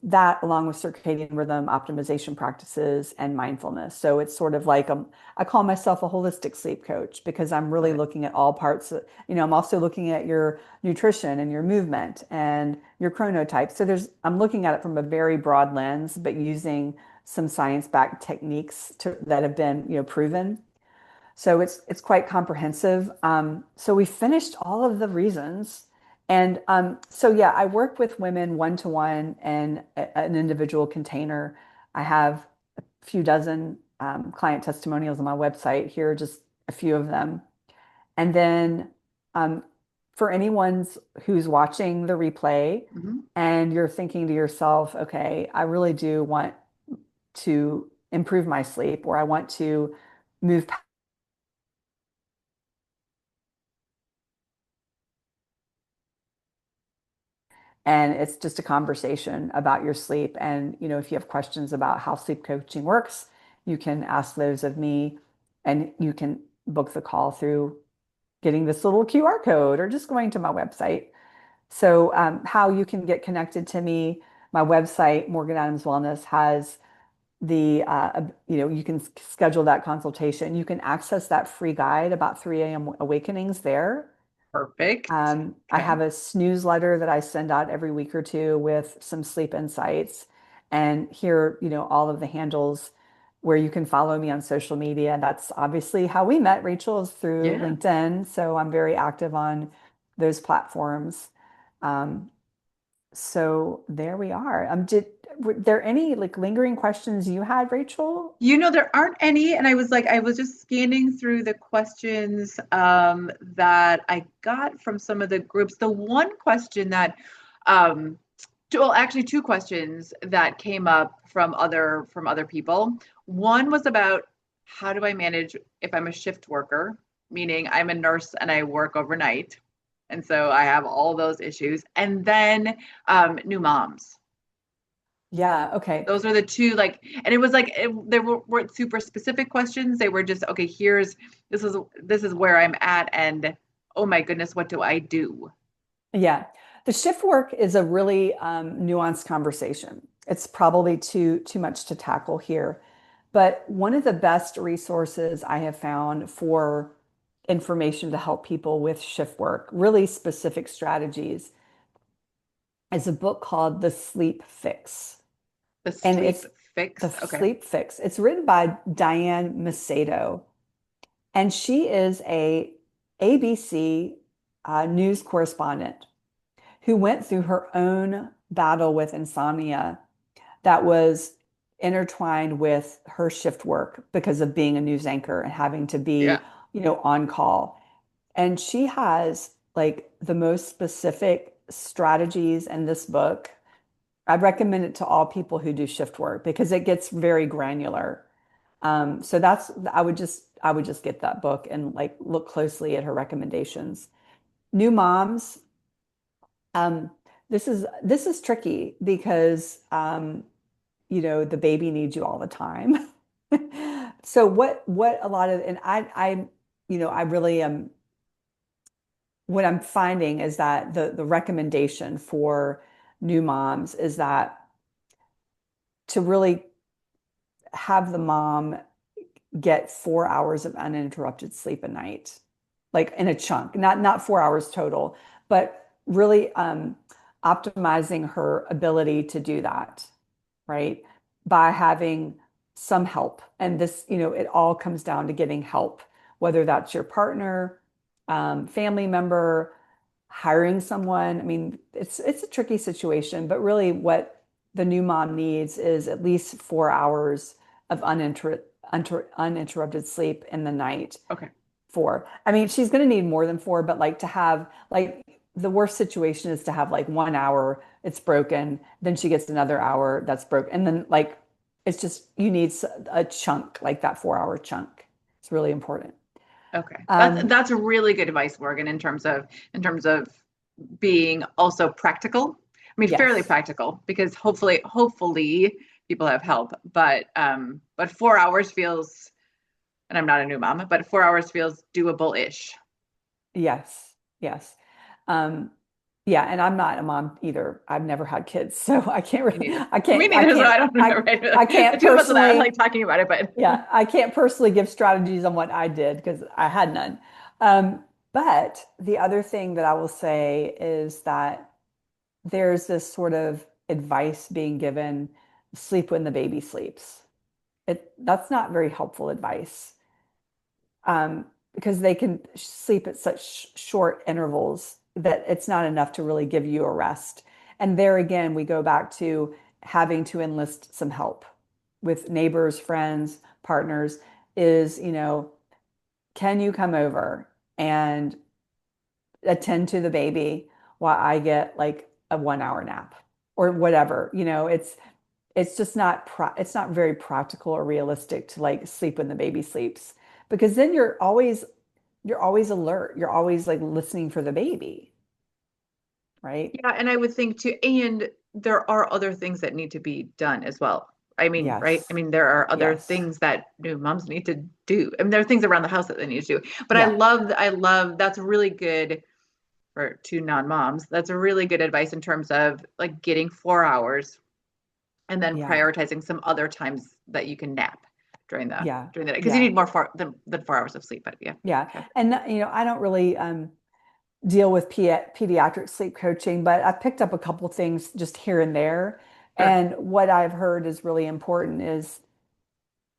Speaker 2: that along with circadian rhythm optimization practices and mindfulness. So it's sort of like I call myself a holistic sleep coach because I'm
Speaker 1: Love
Speaker 2: really
Speaker 1: it.
Speaker 2: looking at all parts. I'm also looking at your nutrition and your movement and your chronotype. So I'm looking at it from a very broad lens, but using some science-backed techniques that have been, proven. So it's quite comprehensive. So we finished all of the reasons. And so yeah, I work with women one-to-one and an individual container. I have a few dozen client testimonials on my website. Here are just a few of them. And then um, for anyone who's watching the replay
Speaker 1: Mhm.
Speaker 2: and you're thinking to yourself, okay, I really do want to improve my sleep, or I want to move. And it's just a conversation about your sleep. And, if you have questions about how sleep coaching works, you can ask those of me and you can book the call through getting this little QR code or just going to my website. So, how you can get connected to me, my website, Morgan Adams Wellness, has you can schedule that consultation. You can access that free guide about 3 a.m. awakenings there.
Speaker 1: Perfect.
Speaker 2: I
Speaker 1: Okay.
Speaker 2: have a newsletter that I send out every week or two with some sleep insights. And here, all of the handles where you can follow me on social media. That's obviously how we met, Rachel, is through
Speaker 1: Yeah.
Speaker 2: LinkedIn. So I'm very active on those platforms. Um, so there we are. Were there any like lingering questions you had, Rachel?
Speaker 1: There aren't any, and I was just scanning through the questions that I got from some of the groups. The one question that, well, actually, two questions that came up from other people. One was about how do I manage if I'm a shift worker, meaning I'm a nurse and I work overnight, and so I have all those issues. And then new moms.
Speaker 2: Yeah, okay.
Speaker 1: Those are the two and it was they weren't super specific questions. They were just, okay, this is where I'm at, and oh my goodness, what do I do?
Speaker 2: Yeah. The shift work is a really nuanced conversation. It's probably too much to tackle here. But one of the best resources I have found for information to help people with shift work, really specific strategies, is a book called The Sleep Fix.
Speaker 1: The
Speaker 2: And
Speaker 1: sleep
Speaker 2: it's The
Speaker 1: fix. Okay.
Speaker 2: Sleep Fix. It's written by Diane Macedo, and she is a ABC news correspondent who went through her own battle with insomnia that was intertwined with her shift work because of being a news anchor and having to
Speaker 1: Yeah.
Speaker 2: be, on call. And she has like the most specific strategies in this book. I'd recommend it to all people who do shift work because it gets very granular. So I would just get that book and like look closely at her recommendations. New moms, um, this is tricky because the baby needs you all the time. So what a lot of and I really am what I'm finding is that the recommendation for new moms is that to really have the mom get 4 hours of uninterrupted sleep a night, like in a chunk, not 4 hours total, but really optimizing her ability to do that, right? By having some help. And this, it all comes down to getting help, whether that's your partner, family member, hiring someone. I mean, it's a tricky situation, but really the new mom needs is at least 4 hours of uninterrupted sleep in the night.
Speaker 1: Okay.
Speaker 2: Four. I mean, she's going to need more than four, but like to have like the worst situation is to have like 1 hour, it's broken, then she gets another hour that's broken. And then like it's just you need a chunk, like that 4 hour chunk. It's really important.
Speaker 1: Okay.
Speaker 2: Um,
Speaker 1: That's really good advice, Morgan, in terms of being also practical. I mean, fairly
Speaker 2: yes.
Speaker 1: practical because hopefully people have help. But 4 hours feels, and I'm not a new mom, but 4 hours feels doable-ish.
Speaker 2: Yes. Yes. Um, yeah, and I'm not a mom either. I've never had kids, so I can't
Speaker 1: Me neither.
Speaker 2: I
Speaker 1: Me
Speaker 2: can't I
Speaker 1: neither. So I
Speaker 2: can't
Speaker 1: don't know, right?
Speaker 2: I
Speaker 1: The
Speaker 2: can't
Speaker 1: two of us that
Speaker 2: personally
Speaker 1: like talking about it, but
Speaker 2: yeah, I can't personally give strategies on what I did because I had none. But the other thing that I will say is that there's this sort of advice being given, sleep when the baby sleeps. That's not very helpful advice, because they can sleep at such short intervals that it's not enough to really give you a rest. And there again, we go back to having to enlist some help with neighbors, friends, partners. Is, can you come over and attend to the baby while I get like a 1 hour nap or whatever? It's just not it's not very practical or realistic to like sleep when the baby sleeps, because then you're always alert. You're always like listening for the baby, right?
Speaker 1: yeah, and I would think too, and there are other things that need to be done as well. I mean, right? I
Speaker 2: Yes.
Speaker 1: mean, there are other
Speaker 2: Yes.
Speaker 1: things that new moms need to do. I mean, there are things around the house that they need to do. But
Speaker 2: Yeah.
Speaker 1: I love that's really good for two non-moms. That's a really good advice in terms of like getting 4 hours and then
Speaker 2: Yeah.
Speaker 1: prioritizing some other times that you can nap during the
Speaker 2: Yeah.
Speaker 1: during the day because you
Speaker 2: Yeah.
Speaker 1: need more than 4 hours of sleep. But yeah,
Speaker 2: Yeah.
Speaker 1: okay,
Speaker 2: And I don't really deal with pediatric sleep coaching, but I've picked up a couple things just here and there.
Speaker 1: sure.
Speaker 2: And what I've heard is really important is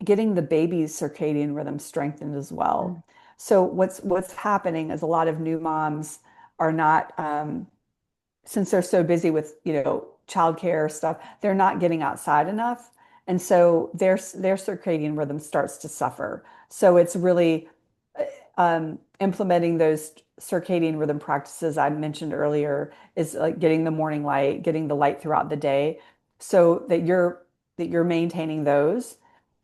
Speaker 2: getting the baby's circadian rhythm strengthened as
Speaker 1: Mm.
Speaker 2: well. So what's happening is a lot of new moms are not, since they're so busy with, childcare stuff, they're not getting outside enough. And so their circadian rhythm starts to suffer. So it's really implementing those circadian rhythm practices I mentioned earlier is like getting the morning light, getting the light throughout the day so that you're maintaining those,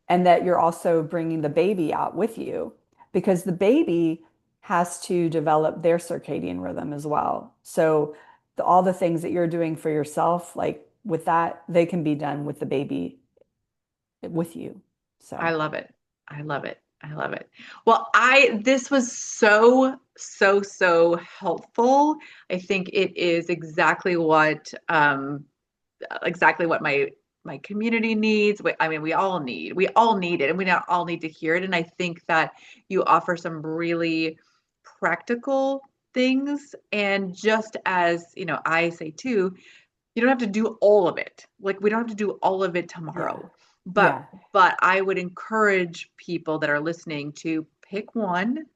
Speaker 2: and that you're also bringing the baby out with you, because the baby has to develop their circadian rhythm as well. So all the things that you're doing for yourself, like with that, they can be done with the baby with you.
Speaker 1: I
Speaker 2: So
Speaker 1: love it. I love it. I love it. Well, I this was so helpful. I think it is exactly what my community needs. I mean, we all need it, and we not all need to hear it. And I think that you offer some really practical things. And just as, I say too, you don't have to do all of it. Like we don't have to do all of it
Speaker 2: yeah,
Speaker 1: tomorrow. But
Speaker 2: yeah,
Speaker 1: but I would encourage people that are listening to pick one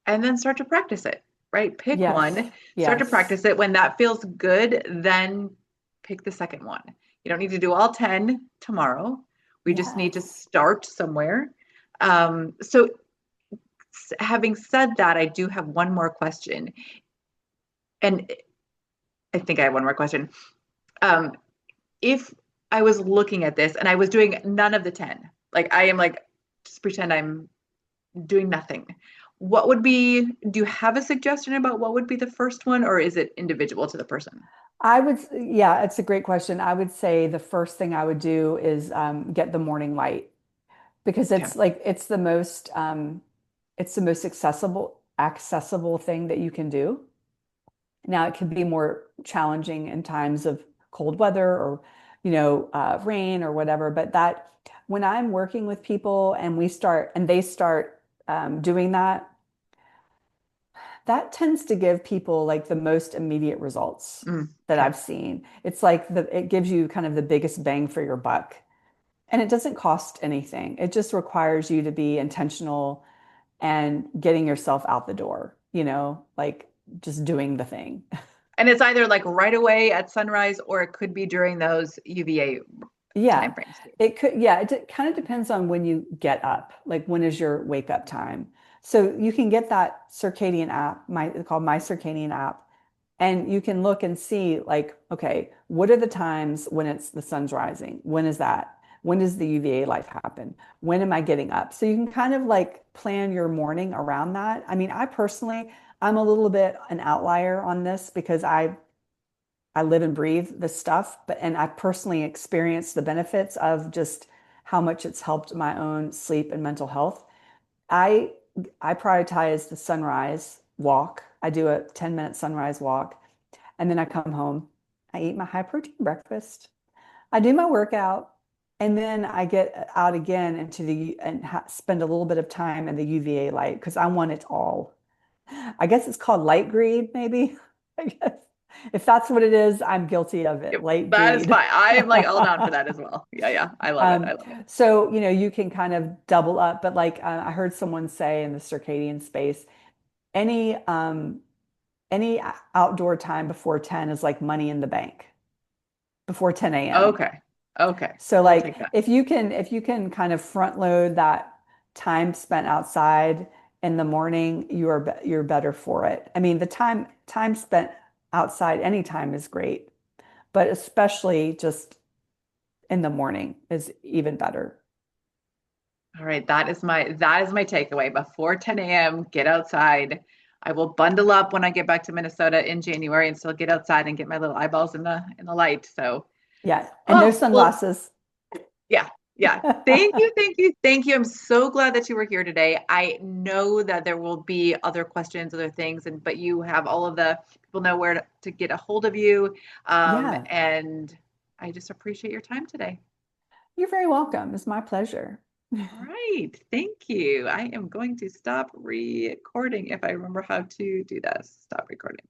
Speaker 1: and then start to practice it, right? Pick
Speaker 2: yes,
Speaker 1: one, start to
Speaker 2: yes,
Speaker 1: practice it. When that feels good, then pick the second one. You don't need to do all 10 tomorrow. We just need to
Speaker 2: yes.
Speaker 1: start somewhere. So, having said that, I do have one more question. And I think I have one more question. Um, if I was looking at this and I was doing none of the 10, like I am like, just pretend I'm doing nothing. Do you have a suggestion about what would be the first one, or is it individual to the person?
Speaker 2: Yeah, it's a great question. I would say the first thing I would do is get the morning light, because
Speaker 1: Okay.
Speaker 2: it's the most accessible thing that you can do. Now, it can be more challenging in times of cold weather or, rain or whatever. But that when I'm working with people and they start doing that, that tends to give people like the most immediate results that
Speaker 1: Okay.
Speaker 2: I've seen. It's like it gives you kind of the biggest bang for your buck. And it doesn't cost anything. It just requires you to be intentional and getting yourself out the door, like just doing the thing.
Speaker 1: And it's either like right away at sunrise or it could be during those UVA
Speaker 2: Yeah,
Speaker 1: timeframes too.
Speaker 2: it could. Yeah, it kind of depends on when you get up. Like when is your wake up time? So you can get that circadian app, it's called My Circadian app, and you can look and see like, okay, what are the times when it's the sun's rising? When is that? When does the UVA light happen? When am I getting up? So you can kind of like plan your morning around that. I mean, I personally, I'm a little bit an outlier on this because I live and breathe this stuff, but and I personally experienced the benefits of just how much it's helped my own sleep and mental health. I I prioritize the sunrise walk. I do a 10-minute sunrise walk, and then I come home. I eat my high protein breakfast. I do my workout, and then I get out again into the and spend a little bit of time in the UVA light because I want it all. I guess it's called light greed, maybe. I guess if that's what it is, I'm guilty of it.
Speaker 1: Yep,
Speaker 2: Light
Speaker 1: that is
Speaker 2: greed.
Speaker 1: fine. I'm like all down for that as well. Yeah, yeah. I love it. I
Speaker 2: Um,
Speaker 1: love it.
Speaker 2: so, you can kind of double up, but like I heard someone say in the circadian space, any any outdoor time before 10 is like money in the bank before 10 a.m.
Speaker 1: Okay. Okay.
Speaker 2: So
Speaker 1: We'll
Speaker 2: like
Speaker 1: take that.
Speaker 2: if you can kind of front load that time spent outside in the morning, you're better for it. I mean, the time spent outside anytime is great, but especially just in the morning is even better.
Speaker 1: All right. That is my takeaway. Before 10 a.m., get outside. I will bundle up when I get back to Minnesota in January and still get outside and get my little eyeballs in the light. So,
Speaker 2: Yeah, and no
Speaker 1: oh, well,
Speaker 2: sunglasses.
Speaker 1: yeah, yeah. Thank you, thank you, thank you. I'm so glad that you were here today. I know that there will be other questions, other things, but you have all of the people know where to get a hold of you.
Speaker 2: Yeah,
Speaker 1: And I just appreciate your time today.
Speaker 2: you're very welcome. It's my pleasure.
Speaker 1: All right, thank you. I am going to stop recording if I remember how to do this. Stop recording.